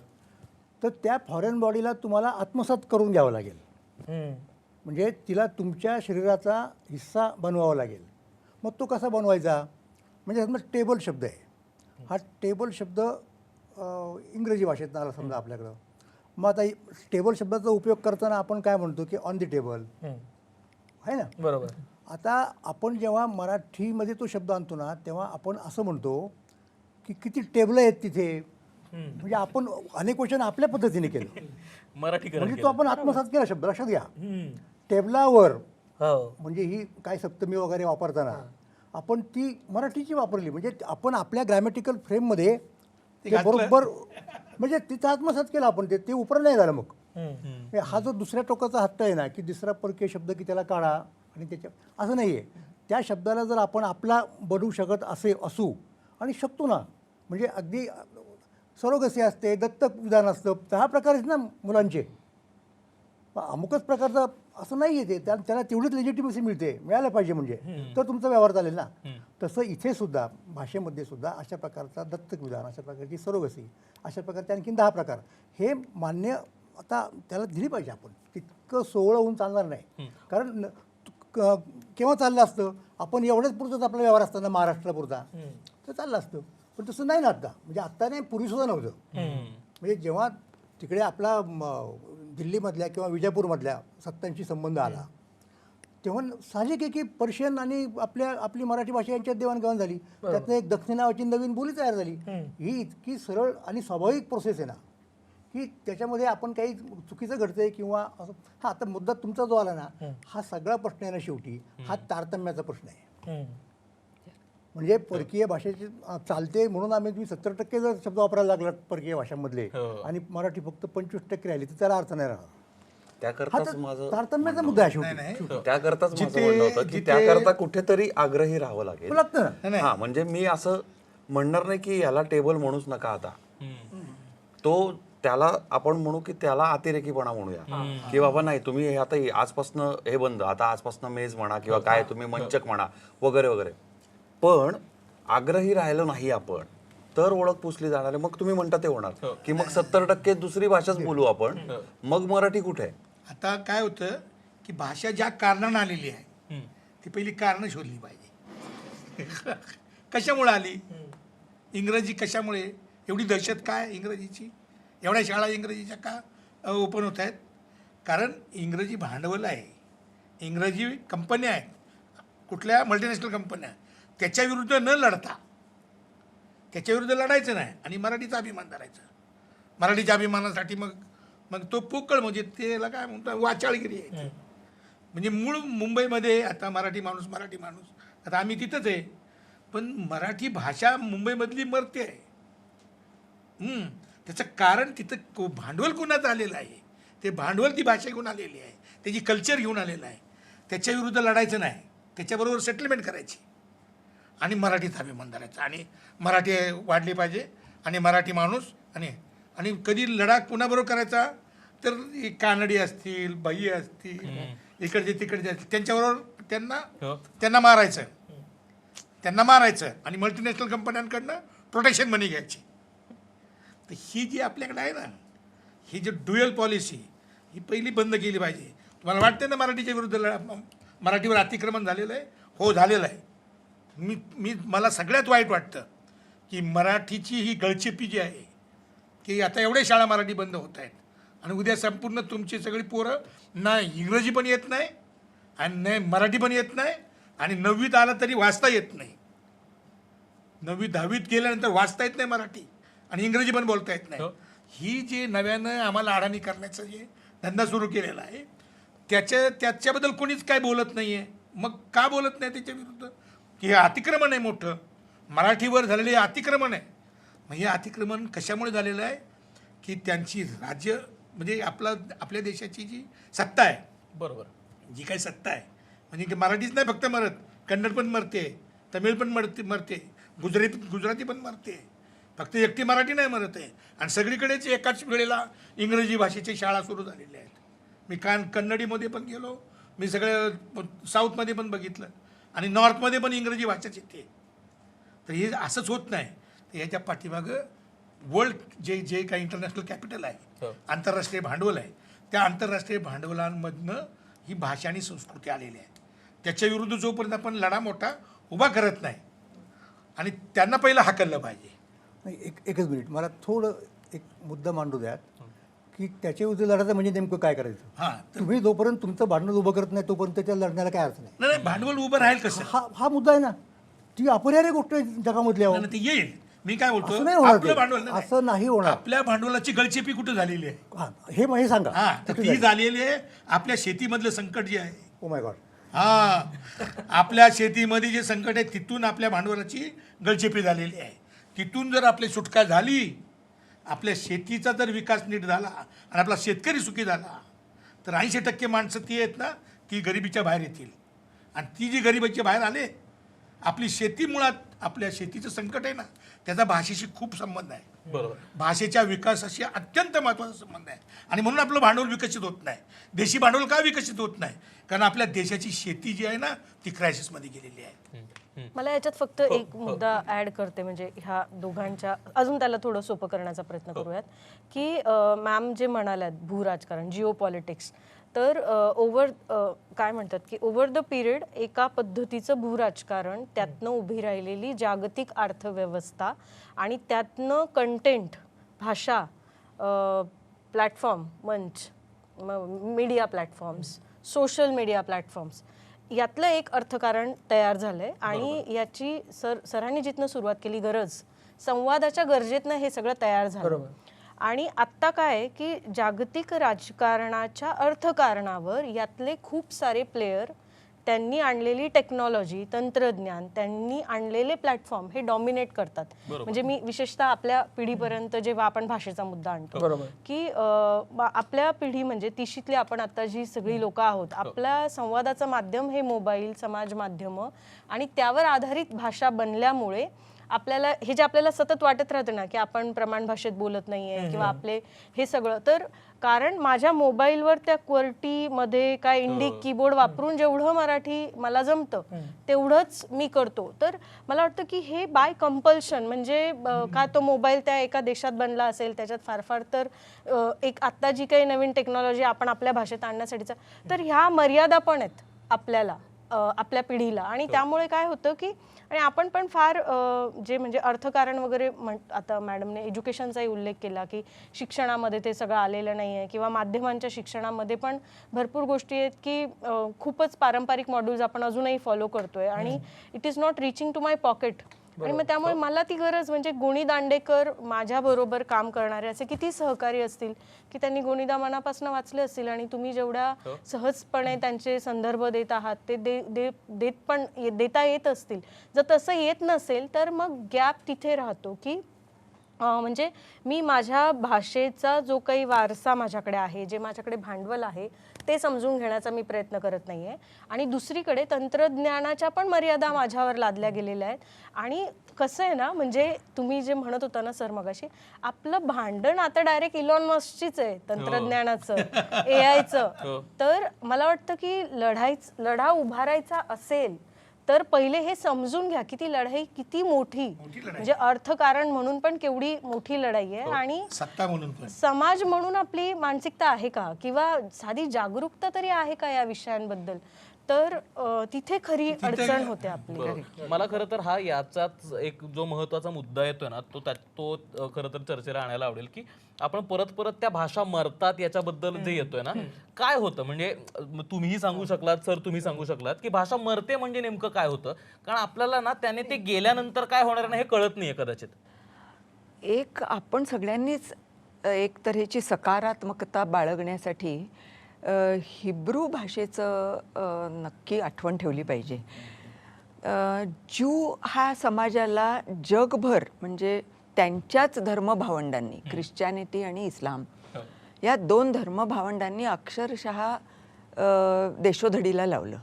तर त्या फॉरेन बॉडीला तुम्हाला आत्मसात करून घ्यावं लागेल. म्हणजे तिला तुमच्या शरीराचा हिस्सा बनवावा लागेल. मग तो कसा बनवायचा? म्हणजे समजा टेबल शब्द आहे, हा टेबल शब्द इंग्रजी भाषेत आला समजा आपल्याकडं. मग आता टेबल शब्दाचा उपयोग करताना आपण काय म्हणतो की ऑन द टेबल, आहे ना? बरोबर. आता आपण जेव्हा मराठीमध्ये तो शब्द आणतो ना, तेव्हा आपण असं म्हणतो की किती टेबलं आहेत तिथे. म्हणजे आपण अनेक वचन आपल्या पद्धतीने केलं, मराठीकरण म्हणजे तो आपण आत्मसात केला शब्द. लक्षात घ्या, हम्म. टेबलावर हो. म्हणजे ही काय सप्तमी वगैरे वापरताना आपण ती मराठीची वापरली. म्हणजे आपण आपल्या ग्रॅमॅटिकल फ्रेममध्ये ते घातलं. बरोबर म्हणजे तिथं आत्मसात केलं आपण. ते उपरण नाही झालं. मग हम्म. हा जो दुसऱ्या टोकाचा हत्ता आहे ना, की दुसरा परकीय शब्द की त्याला काढा आणि त्याच्या, असं नाही आहे. त्या शब्दाला जर आपण आपला बनवू शकत असू आणि शकतो ना, म्हणजे अगदी सरोगसी असते, दत्तक विधान असतं, त्या प्रकारेच ना मुलांचे. अमुकच प्रकारचं असं नाही आहे ते, त्याला तेवढीच लेजिटिमेसी मिळायला पाहिजे म्हणजे तर तुमचा व्यवहार चालेल ना. तसं इथे सुद्धा भाषेमध्ये सुद्धा अशा प्रकारचा दत्तक विधान, अशा प्रकारची सरोगसी, अशा प्रकारचे आणखीन 10 प्रकार हे मान्य आता त्याला दिली पाहिजे. आपण तितकं सोहळं होऊन चालणार नाही. कारण केव्हा चाललं असतं, आपण एवढंच पुरतंच आपला व्यवहार असताना महाराष्ट्रापुरता तर चाललं असतं. पण तसं नाही ना आता. म्हणजे आत्ता नाही, पूर्वीसुद्धा नव्हतं. म्हणजे जेव्हा तिकडे आपला दिल्लीमधल्या किंवा विजापूरमधल्या सत्तांशी संबंध आला, तेव्हा साहजिक आहे की पर्शियन आणि आपली मराठी भाषा यांच्यात देवाणघेवाण झाली. त्यातनं एक दक्षिण नावाची नवीन बोली तयार झाली. ही इतकी सरळ आणि स्वाभाविक प्रोसेस आहे ना, की त्याच्यामध्ये आपण काही चुकीचं घडतंय किंवा असं. हा आता मुद्दा तुमचा जो आला ना, हा सगळा प्रश्न आहे ना शेवटी हा तारतम्याचा प्रश्न आहे. म्हणजे परकीय भाषेची चालते म्हणून तुम्ही 70% जर शब्द वापरायला लागलात परकीय भाषांमधले आणि मराठी फक्त 25% राहिली तर त्याला अर्थ नाही राहणार. त्याकरताच माझं तारतम्याचा मुद्दा आहे शेवटी. त्याकरताच माझं म्हणणं होतं की त्याकरता कुठेतरी आग्रही राहावं लागेल. लागतं ना. हा, म्हणजे मी असं म्हणणार नाही की याला टेबल म्हणूच नका आता. तो त्याला आपण म्हणू की त्याला अतिरेकीपणा म्हणूया, की बाबा नाही तुम्ही हे आता आजपासून हे बंद, आता आजपासून मेज म्हणा किंवा काय तुम्ही मंचक म्हणा वगैरे वगैरे. पण आग्रही राहिलो नाही आपण तर ओळख पुसली जाणार आहे. मग तुम्ही म्हणता ते होणार की मग 70% दुसरी भाषाच बोलू आपण, मग मराठी कुठे आहे? आता काय होतं की भाषा ज्या कारणानं आलेली आहे ती पहिली कारणं शोधली पाहिजे. कशामुळे आली इंग्रजी? कशामुळे एवढी दहशत काय इंग्रजीची? एवढ्या शाळा इंग्रजीच्या का ओपन होत आहेत? कारण इंग्रजी भांडवल आहे, इंग्रजी कंपन्या आहेत, कुठल्या मल्टीनॅशनल कंपन्या, त्याच्याविरुद्ध न लढता, त्याच्याविरुद्ध लढायचं नाही आणि मराठीचा अभिमान धरायचा. मराठीच्या अभिमानासाठी मग तो पोकळ म्हणजे त्याला काय म्हणतात वाचाळगिरी आहे. म्हणजे मूळ मुंबईमध्ये आता मराठी माणूस आता आम्ही तिथंच आहे, पण मराठी भाषा मुंबईमधली मरते आहे. त्याचं कारण तिथं भांडवल कुणाचं आलेलं आहे, ते भांडवल ती भाषा घेऊन आलेली आहे, त्याची कल्चर घेऊन आलेलं आहे. त्याच्याविरुद्ध लढायचं नाही, त्याच्याबरोबर सेटलमेंट करायची आणि मराठीचा अभिमान धरायचा आणि मराठी वाढली पाहिजे आणि मराठी माणूस आणि कधी लढा कुणाबरोबर करायचा तर कानडी असतील, बाई असतील, इकडचे तिकडचे असतील, त्यांच्याबरोबर त्यांना मारायचं आणि मल्टीनॅशनल कंपन्यांकडनं प्रोटेक्शन मनी घ्यायची. तर ही जी आपल्याकडे आहे ना, ही जी ड्युअल पॉलिसी ही पहिली बंद केली पाहिजे. तुम्हाला वाटते ना मराठीच्या विरुद्ध मराठीवर अतिक्रमण झालेलं आहे? हो, झालेलं आहे. मला सगळ्यात वाईट वाटतं की मराठीची ही गळचेपी जी आहे की आता एवढ्या शाळा मराठी बंद होत आहेत आणि उद्या संपूर्ण तुमची सगळी पोरं ना इंग्रजी पण येत नाही आणि नाही मराठी पण येत नाही आणि 9वीत आलं तरी वाचता येत नाही. 9वी 10वीत गेल्यानंतर वाचता येत नाही मराठी आणि इंग्रजी पण बोलता येत नाही. ही जे नव्यानं आम्हाला अडाणी करण्याचा जे धंदा सुरू केलेला आहे त्याच्याबद्दल कोणीच काय बोलत नाही आहे. मग का बोलत नाही त्याच्या विरुद्ध? की हे अतिक्रमण आहे मोठं, मराठीवर झालेले अतिक्रमण आहे. मग हे अतिक्रमण कशामुळे झालेलं आहे की त्यांची राज्य म्हणजे आपल्या देशाची जी सत्ता आहे, बरोबर, जी काही सत्ता आहे म्हणजे मराठीच नाही फक्त मरत, कन्नड पण मरते, तमिळ पण मरते, गुजराती पण मरते, फक्त एकटी मराठी नाही मरत आहे. आणि सगळीकडेच एकाच वेळेला इंग्रजी भाषेच्या शाळा सुरू झालेल्या आहेत. मी कन्नडीमध्ये पण गेलो, मी सगळं साऊथमध्ये पण बघितलं आणि नॉर्थमध्ये पण इंग्रजी भाषाच येते. तर हे असंच होत नाही. तर याच्या पाठीमागं वर्ल्ड जे जे काही इंटरनॅशनल कॅपिटल आहे, आंतरराष्ट्रीय भांडवल आहे, त्या आंतरराष्ट्रीय भांडवलांमधनं ही भाषा आणि संस्कृती आलेली आहे. त्याच्या विरुद्ध जोपर्यंत आपण लढा मोठा उभा करत नाही आणि त्यांना पहिलं हाकललं पाहिजे. नाही, एकच मिनिट, मला थोडं एक मुद्दा मांडू द्यात की त्याच्या विरुद्ध लढायचं म्हणजे नेमकं काय करायचं. हां, तुम्ही जोपर्यंत तुमचं भांडण उभं करत नाही तोपर्यंत त्याच्या लढण्याला काय अर्थ नाही. नाही भांडवल उभं राहील कसं? हा मुद्दा आहे ना, ती अपरिहार्य गोष्ट आहे जगामधली. अहो. नाही, ते येईल. मी काय बोलतो, असं नाही होणार आपलं ते. भांडवल नाही. असं नाही होणार. आपल्या भांडवलाची गळचेपी कुठं झालेली आहे? हे सांगा. हा, तर कुठे ती झाली? झालेली आहे आपल्या शेतीमधलं संकट जे आहे. Oh my God. हा, आपल्या शेतीमध्ये जे संकट आहे तिथून आपल्या भांडवलाची गळचेपी झालेली आहे. तिथून जर आपली सुटका झाली, आपल्या शेतीचा जर विकास नीट झाला आणि आपला शेतकरी सुखी झाला, तर 80% माणसं ती आहेत ना, ती गरिबीच्या बाहेर येतील. आणि ती जी गरिबीच्या बाहेर आले, आपली शेती मुळात आपल्या शेतीचं संकट आहे ना, त्याचा भाषेशी खूप संबंध आहे. बरोबर. भाषेच्या विकासाशी अत्यंत महत्त्वाचा संबंध आहे. आणि म्हणून आपलं भांडवल विकसित होत नाही. देशी भांडवल का विकसित होत नाही? कारण आपल्या देशाची शेती जी आहे ना, ती क्रायसिसमध्ये गेलेली आहे. मला याच्यात फक्त एक मुद्दा ऍड करते, म्हणजे ह्या दोघांच्या अजून त्याला थोडं सोपं करण्याचा प्रयत्न करूयात की मॅम जे म्हणाल्यात भूराजकारण, जिओ पॉलिटिक्स, तर काय म्हणतात की ओव्हर द पिरियड एका पद्धतीचं भूराजकारण, त्यातनं उभी राहिलेली जागतिक अर्थव्यवस्था आणि त्यातनं कंटेंट, भाषा, प्लॅटफॉर्म, मंच, media platforms, social media platforms, यातलं एक अर्थकारण तयार झालंय. आणि याची सरांनी जिथनं सुरुवात केली, गरज, संवादाच्या गरजेतनं हे सगळं तयार झालं. आणि आत्ता काय आहे की जागतिक राजकारणाच्या अर्थकारणावर यातले खूप सारे प्लेयर, त्यांनी आणलेली टेक्नॉलॉजी, तंत्रज्ञान, त्यांनी आणलेले प्लॅटफॉर्म हे डॉमिनेट करतात. म्हणजे मी विशेषतः आपल्या पिढीपर्यंत जेव्हा आपण भाषेचा मुद्दा आणतो की आपल्या पिढी म्हणजे 30शीतली आपण आता जी सगळी लोक आहोत, आपल्या संवादाचं माध्यम हे मोबाईल, समाज माध्यम आणि त्यावर आधारित भाषा बनल्यामुळे आपल्याला हे जे आपल्याला सतत वाटत राहतं ना की आपण प्रमाण भाषेत बोलत नाहीये किंवा आपले हे सगळं, तर कारण माझ्या मोबाईलवर त्या QWERTY-मध्ये काय इंडिक कीबोर्ड वापरून जेवढं मराठी मला जमतं तेवढंच मी करतो. तर मला वाटतं की हे बाय कंपल्शन, म्हणजे का तो मोबाईल त्या एका देशात बनला असेल, त्याच्यात फार फार तर एक आत्ता जी काही नवीन टेक्नॉलॉजी आपण आपल्या भाषेत आणण्यासाठीचा, तर ह्या मर्यादा पण आहेत आपल्याला, आपल्या पिढीला. आणि त्यामुळे काय होतं की आणि आपण पण फार जे म्हणजे अर्थकारण वगैरे आता मॅडमने एज्युकेशनचाही उल्लेख केला की शिक्षणामध्ये ते सगळं आलेलं नाही आहे, किंवा माध्यमांच्या शिक्षणामध्ये पण भरपूर गोष्टी आहेत की खूपच पारंपरिक मॉड्यूल्स आपण अजूनही फॉलो करतोय आणि it is not reaching to my pocket. आणि मग त्यामुळे मला ती गरज, म्हणजे गुणी दांडेकर माझ्याबरोबर काम करणारे असे किती सहकारी असतील की त्यांनी गोनीदा मनापासून वाचले असतील आणि तुम्ही जेवढ्या सहजपणे त्यांचे संदर्भ देत आहात ते देता येत असतील. जर तसं येत नसेल तर मग गॅप तिथे राहतो की म्हणजे मी माझ्या भाषेचा जो काही वारसा माझ्याकडे आहे, जे माझ्याकडे भांडवल आहे ते समजून घेण्याचा मी प्रयत्न करत नाही आहे. आणि दुसरीकडे तंत्रज्ञानाच्या पण मर्यादा माझ्यावर लादल्या गेलेल्या आहेत. आणि कसं आहे ना, म्हणजे तुम्ही जे म्हणत होता ना सर मगाशी, आपलं भांडण आता डायरेक्ट इलॉन मस्कचीच आहे, तंत्रज्ञानाचं, AIचं. तर मला वाटतं की लढा उभारायचा असेल तर पहिले हे समजून घ्या की ती लढाई किती मोठी, म्हणजे अर्थकारण म्हणून पण केवढी मोठी लढाई आहे आणि सत्ता म्हणून पण, समाज म्हणून आपली मानसिकता आहे का, किंवा साधी जागरूकता तरी आहे का या विषयांबद्दल, तर तिथे खरी अडचण होते आपली. मला खरं तर हा याचाच एक जो महत्वाचा मुद्दा येतोय ना, तो खरं तर चर्चेला आणायला आवडेल की आपण परत परत त्या भाषा मरतात याच्याबद्दल जे येतोय ना, काय होतं, म्हणजे तुम्हीही सांगू शकलात सर, तुम्ही सांगू शकलात की भाषा मरते म्हणजे नेमकं काय होतं. कारण आपल्याला ना त्याने ते गेल्यानंतर काय होणार नाही हे कळत नाहीये कदाचित. एक आपण सगळ्यांनीच एक तऱ्हेची सकारात्मकता बाळगण्यासाठी हिब्रू भाषेचं नक्की आठवण ठेवली पाहिजे. ज्यू हा समाजाला जगभर, म्हणजे त्यांच्याच धर्मभावंडांनी, ख्रिश्चॅनिटी आणि इस्लाम या 2 धर्मभावंडांनी अक्षरशः देशोधडीला लावलं.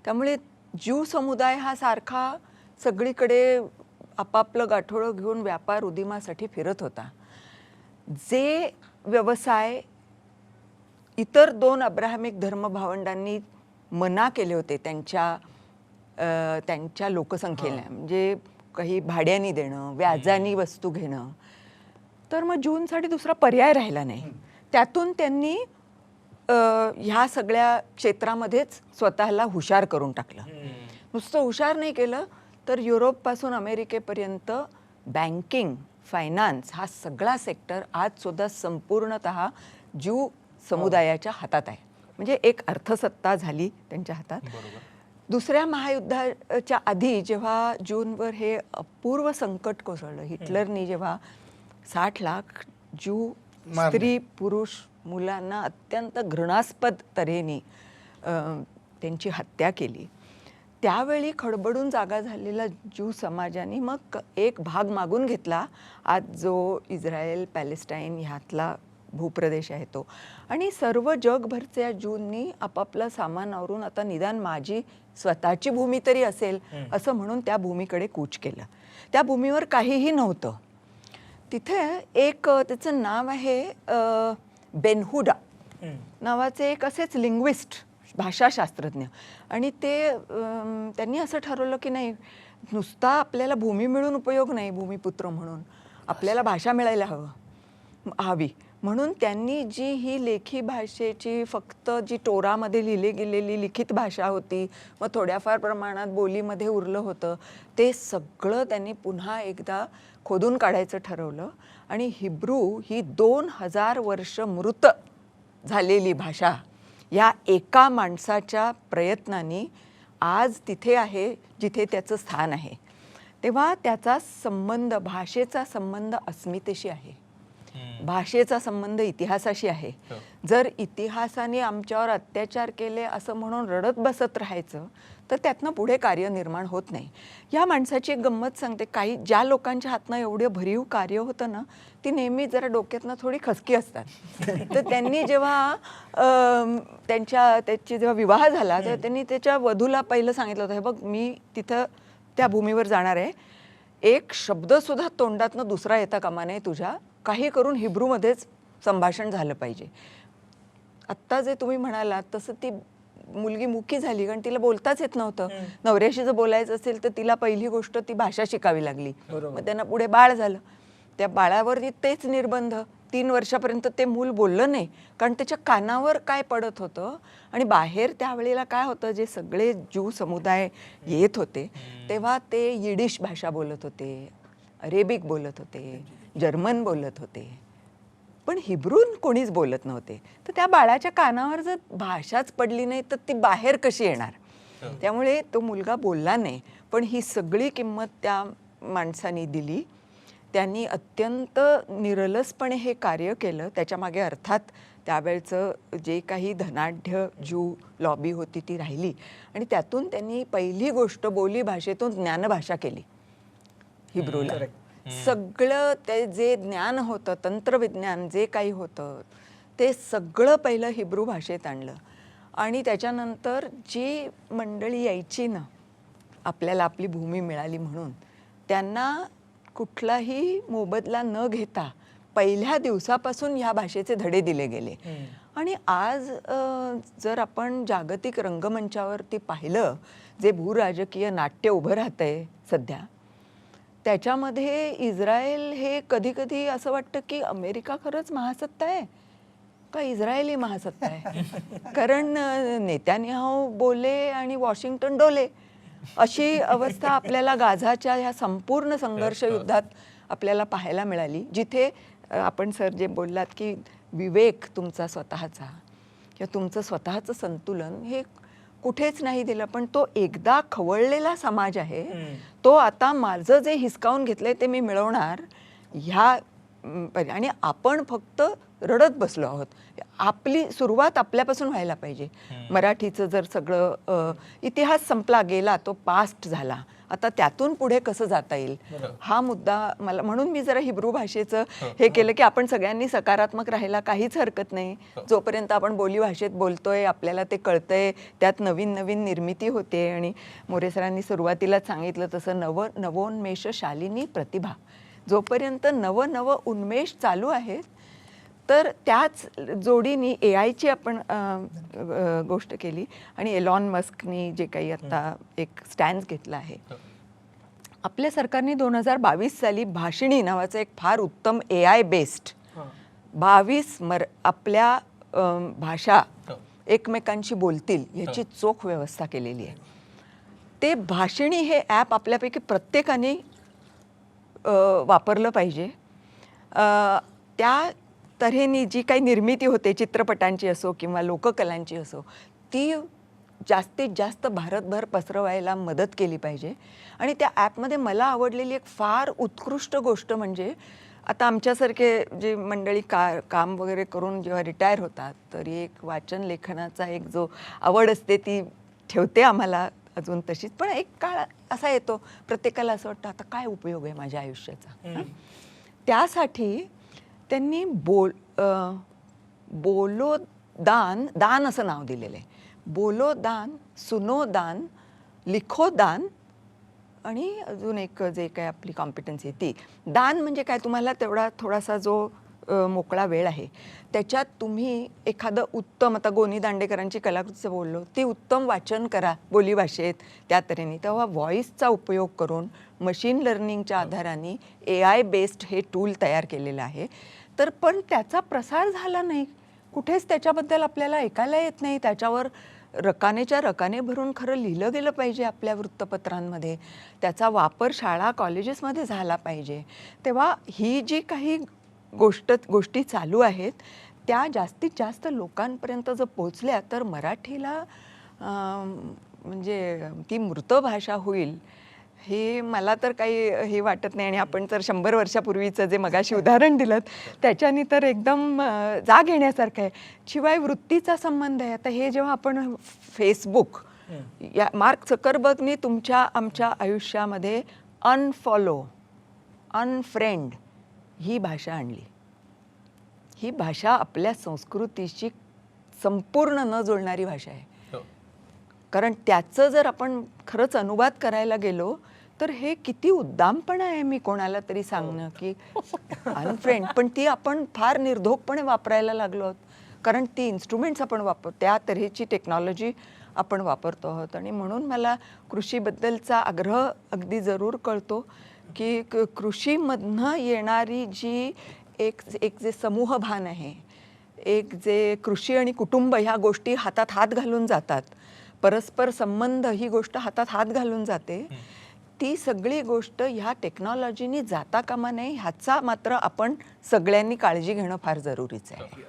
त्यामुळे ज्यू समुदाय हा सारखा सगळीकडे आपापलं गाठोडं घेऊन व्यापार उदिमासाठी फिरत होता. जे व्यवसाय इतर 2 अब्राहमिक धर्मभावंडांनी मना केले होते त्यांच्या लोकसंख्येला, म्हणजे काही भाड्याने देणं, व्याजाने वस्तू घेणं. तर मग जूनसाठी दुसरा पर्याय राहिला नाही. त्यातून त्यांनी ह्या सगळ्या क्षेत्रामध्येच स्वतःला हुशार करून टाकलं. नुसतं हुशार नाही केलं तर युरोपपासून अमेरिकेपर्यंत बँकिंग, फायनान्स हा सगळा सेक्टर आज सुद्धा संपूर्णतः ज्यू समुदायाच्या हातात आहे. म्हणजे एक अर्थसत्ता झाली त्यांच्या हातात. दुसऱ्या महायुद्धाच्या आधी जेव्हा जूनवर हे अपूर्व संकट कोसळलं, हिटलरनी जेव्हा 60 लाख ज्यू स्त्री, पुरुष, मुलांना अत्यंत घृणास्पद तऱ्हेने त्यांची हत्या केली, त्यावेळी खडबडून जागा झालेल्या ज्यू समाजाने मग एक भाग मागून घेतला, आज जो इस्रायल पॅलेस्टाईन ह्यातला भूप्रदेश आहे तो. आणि सर्व जगभरच्या ज्यूंनी आपापलं सामान आवरून आता निदान माझी स्वतःची भूमी तरी असेल असं म्हणून त्या भूमीकडे कूच केलं. त्या भूमीवर काहीही नव्हतं. तिथे एक त्याचं नाव आहे बेनहुडा नावाचे एक असेच लिंग्विस्ट, भाषाशास्त्रज्ञ. आणि ते त्यांनी असं ठरवलं की नाही, नुसता आपल्याला भूमी मिळून उपयोग नाही, भूमिपुत्र म्हणून आपल्याला भाषा मिळायला हवी. म्हणून त्यांनी जी ही लेखी भाषेची फक्त जी टोरामध्ये लिहिली गेलेली लिखित भाषा होती, मग थोड्याफार प्रमाणात बोलीमध्ये उरलं होतं, ते सगळं त्यांनी पुन्हा एकदा खोदून काढायचं ठरवलं. आणि हिब्रू ही 2000 वर्ष मृत झालेली भाषा या एका माणसाच्या प्रयत्नांनी आज तिथे आहे जिथे त्याचं स्थान आहे. तेव्हा त्याचा संबंध, भाषेचा संबंध अस्मितेशी आहे, भाषेचा संबंध इतिहासाशी आहे. जर इतिहासाने आमच्यावर अत्याचार केले असं म्हणून रडत बसत राहायचं तर त्यातनं पुढे कार्य निर्माण होत नाही. या माणसाची एक गंमत सांगते. काही ज्या लोकांच्या हातनं एवढे भरीव कार्य होतं ना, ती नेहमी जरा डोक्यातनं थोडी खसकी असतात. तर त्यांनी जेव्हा त्याची जेव्हा विवाह झाला तेव्हा त्यांनी त्याच्या वधूला पहिलं सांगितलं होतं, हे बघ मी तिथं त्या भूमीवर जाणार आहे, एक शब्दसुद्धा तोंडातनं दुसरा येता कामा नये तुझ्या, काही करून हिब्रूमध्येच संभाषण झालं पाहिजे. आत्ता जे तुम्ही म्हणालात तसं ती मुलगी मुकी झाली, कारण तिला बोलताच येत नव्हतं. नवऱ्याशी जर बोलायचं असेल तर तिला पहिली गोष्ट ती भाषा शिकावी लागली. मग त्यांना पुढे बाळ झालं, त्या बाळावरती तेच निर्बंध. 3 वर्षापर्यंत ते मूल बोललं नाही, कारण त्याच्या कानावर काय पडत होतं. आणि बाहेर त्यावेळेला काय होतं, जे सगळे ज्यू समुदाय येत होते तेव्हा ते यिडिश भाषा बोलत होते, अरेबिक बोलत होते, जर्मन बोलत होते, पण हिब्रून कोणीच बोलत नव्हते. तर त्या बाळाच्या कानावर जर भाषाच पडली नाही तर ती बाहेर कशी येणार. त्यामुळे तो मुलगा बोलला नाही. पण ही सगळी किंमत त्या माणसाने दिली. त्यांनी अत्यंत निरलसपणे हे कार्य केलं. त्याच्यामागे अर्थात त्यावेळचं जे काही धनाढ्य ज्यू लॉबी होती ती राहिली. आणि त्यातून त्यांनी पहिली गोष्ट बोली भाषेतून ज्ञानभाषा केली हिब्रूला. सगळं ते जे ज्ञान होतं, तंत्रविज्ञान जे काही होतं ते सगळं पहिलं हिब्रू भाषेत आणलं. आणि त्याच्यानंतर जी मंडळी यायची ना आपल्याला आपली भूमी मिळाली म्हणून, त्यांना कुठलाही मोबदला न घेता पहिल्या दिवसापासून ह्या भाषेचे धडे दिले गेले. आणि आज जर आपण जागतिक रंगमंचावरती पाहिलं, जे भूराजकीय नाट्य उभं राहतंय सध्या, त्याच्यामध्ये इस्रायल हे कधी कधी असं वाटतं की अमेरिका खरंच महासत्ता आहे का इस्रायली महासत्ता आहे. कारण नेतान्याहू बोले आणि वॉशिंग्टन डोले अशी अवस्था आपल्याला गाझाच्या ह्या संपूर्ण संघर्ष युद्धात आपल्याला पाहायला मिळाली. जिथे आपण सर जे बोललात की विवेक तुमचा स्वतःचा किंवा तुमचं स्वतःचं संतुलन हे कुठेच नाही दिलं. पण तो एकदा खवळलेला समाज आहे, तो आता माझं जे हिसकावून घेतलंय ते मी मिळवणार ह्या. आणि आपण फक्त रडत बसलो आहोत. आपली सुरुवात आपल्यापासून व्हायला पाहिजे. मराठीचं जर सगळं इतिहास संपला गेला, तो पास्ट झाला, आता त्यातून पुढे कसं जाता येईल हा मुद्दा मला, म्हणून मी जरा हिब्रू भाषेचं हे केलं की आपण सगळ्यांनी सकारात्मक राहायला काहीच हरकत नाही. जोपर्यंत आपण बोली भाषेत बोलतोय, आपल्याला ते कळतंय, त्यात नवीन नवीन निर्मिती होते. आणि मोरे सरांनी सुरुवातीलाच सांगितलं तसं नवोन्मेष शालिनी प्रतिभा, जोपर्यंत नवं उन्मेष चालू आहेत. तर त्याच जोडीने AI ची आपण गोष्ट केली आणि एलॉन मस्कनी जे काही आता एक स्टॅन्स घेतला आहे, आपल्या सरकारने 2022 साली भाषिणी नावाचं एक फार उत्तम AI बेस्ड 22 आपल्या भाषा एकमेकांशी बोलतील याची चोख व्यवस्था केलेली आहे. ते भाषिणी हे ॲप आपल्यापैकी प्रत्येकाने वापरलं पाहिजे. त्या तऱ्हेने जी काही निर्मिती होते चित्रपटांची असो किंवा लोककलांची असो ती जास्तीत जास्त भारतभर पसरवायला मदत केली पाहिजे. आणि त्या ॲपमध्ये मला आवडलेली एक फार उत्कृष्ट गोष्ट म्हणजे आता आमच्यासारखे जे मंडळी काम वगैरे करून जेव्हा रिटायर होतात तर एक वाचन लेखनाचा एक जो आवड असते ती ठेवते आम्हाला अजून तशीच. पण एक काळ असा येतो प्रत्येकाला असं वाटतं आता काय उपयोग आहे माझ्या आयुष्याचा. त्यासाठी त्यांनी बोलोदान दान असं नाव दिलेलं आहे. बोलोदान, सुनोदान, लिखोदान आणि अजून एक जे काय आपली कॉम्पिटन्सी आहे ती. दान म्हणजे काय, तुम्हाला तेवढा थोडासा जो मोकळा वेळ आहे त्याच्यात तुम्ही एखादं उत्तम, आता गोनी दांडेकरांची कलाकृतीचं बोललो, ती उत्तम वाचन करा बोलीभाषेत त्या तऱ्हेने. तेव्हा व्हॉईसचा उपयोग करून मशीन लर्निंगच्या आधाराने AI बेस्ड हे टूल तयार केलेलं आहे. तर पण त्याचा प्रसार झाला नाही कुठेच, त्याच्याबद्दल आपल्याला ऐकायला येत नाही. त्याच्यावर रकानेच्या रकाने भरून खरं लिहिलं गेलं पाहिजे आपल्या वृत्तपत्रांमध्ये. त्याचा वापर शाळा कॉलेजेसमध्ये झाला पाहिजे. तेव्हा ही जी काही गोष्टी चालू आहेत त्या जास्तीत जास्त लोकांपर्यंत जर पोचल्या तर मराठीला म्हणजे ती मृत भाषा होईल हे मला तर काही हे वाटत नाही. आणि आपण तर 100 वर्षापूर्वीचं जे मगाशी उदाहरण दिलं त्याच्याने तर एकदम जाग येण्यासारखं आहे. शिवाय वृत्तीचा संबंध आहे. आता हे जेव्हा आपण फेसबुक या मार्क झकरबर्गने तुमच्या आमच्या आयुष्यामध्ये अनफॉलो, अनफ्रेंड ही भाषा आणली. ही भाषा आपल्या संस्कृतीशी संपूर्ण न जुळणारी भाषा आहे. कारण त्याचं जर आपण खरंच अनुवाद करायला गेलो तर हे किती उद्दामपणा आहे मी कोणाला तरी सांगणं की अनफ्रेंड. पण ती आपण फार निर्धोकपणे वापरायला लागलो आहोत कारण ती इन्स्ट्रुमेंट्स आपण त्या तऱ्हेची टेक्नॉलॉजी आपण वापरतो आहोत. आणि म्हणून मला कृषीबद्दलचा आग्रह अगदी जरूर कळतो की कृषीमधनं येणारी जी एक जे समूहभान आहे, एक जे कृषी आणि कुटुंब ह्या गोष्टी हातात हात घालून जातात, परस्पर संबंध ही गोष्ट हातात हात घालून जाते, ती सगळी गोष्ट ह्या टेक्नॉलॉजीनी जाता कामा नये ह्याचा मात्र आपण सगळ्यांनी काळजी घेणं फार जरुरीचं आहे.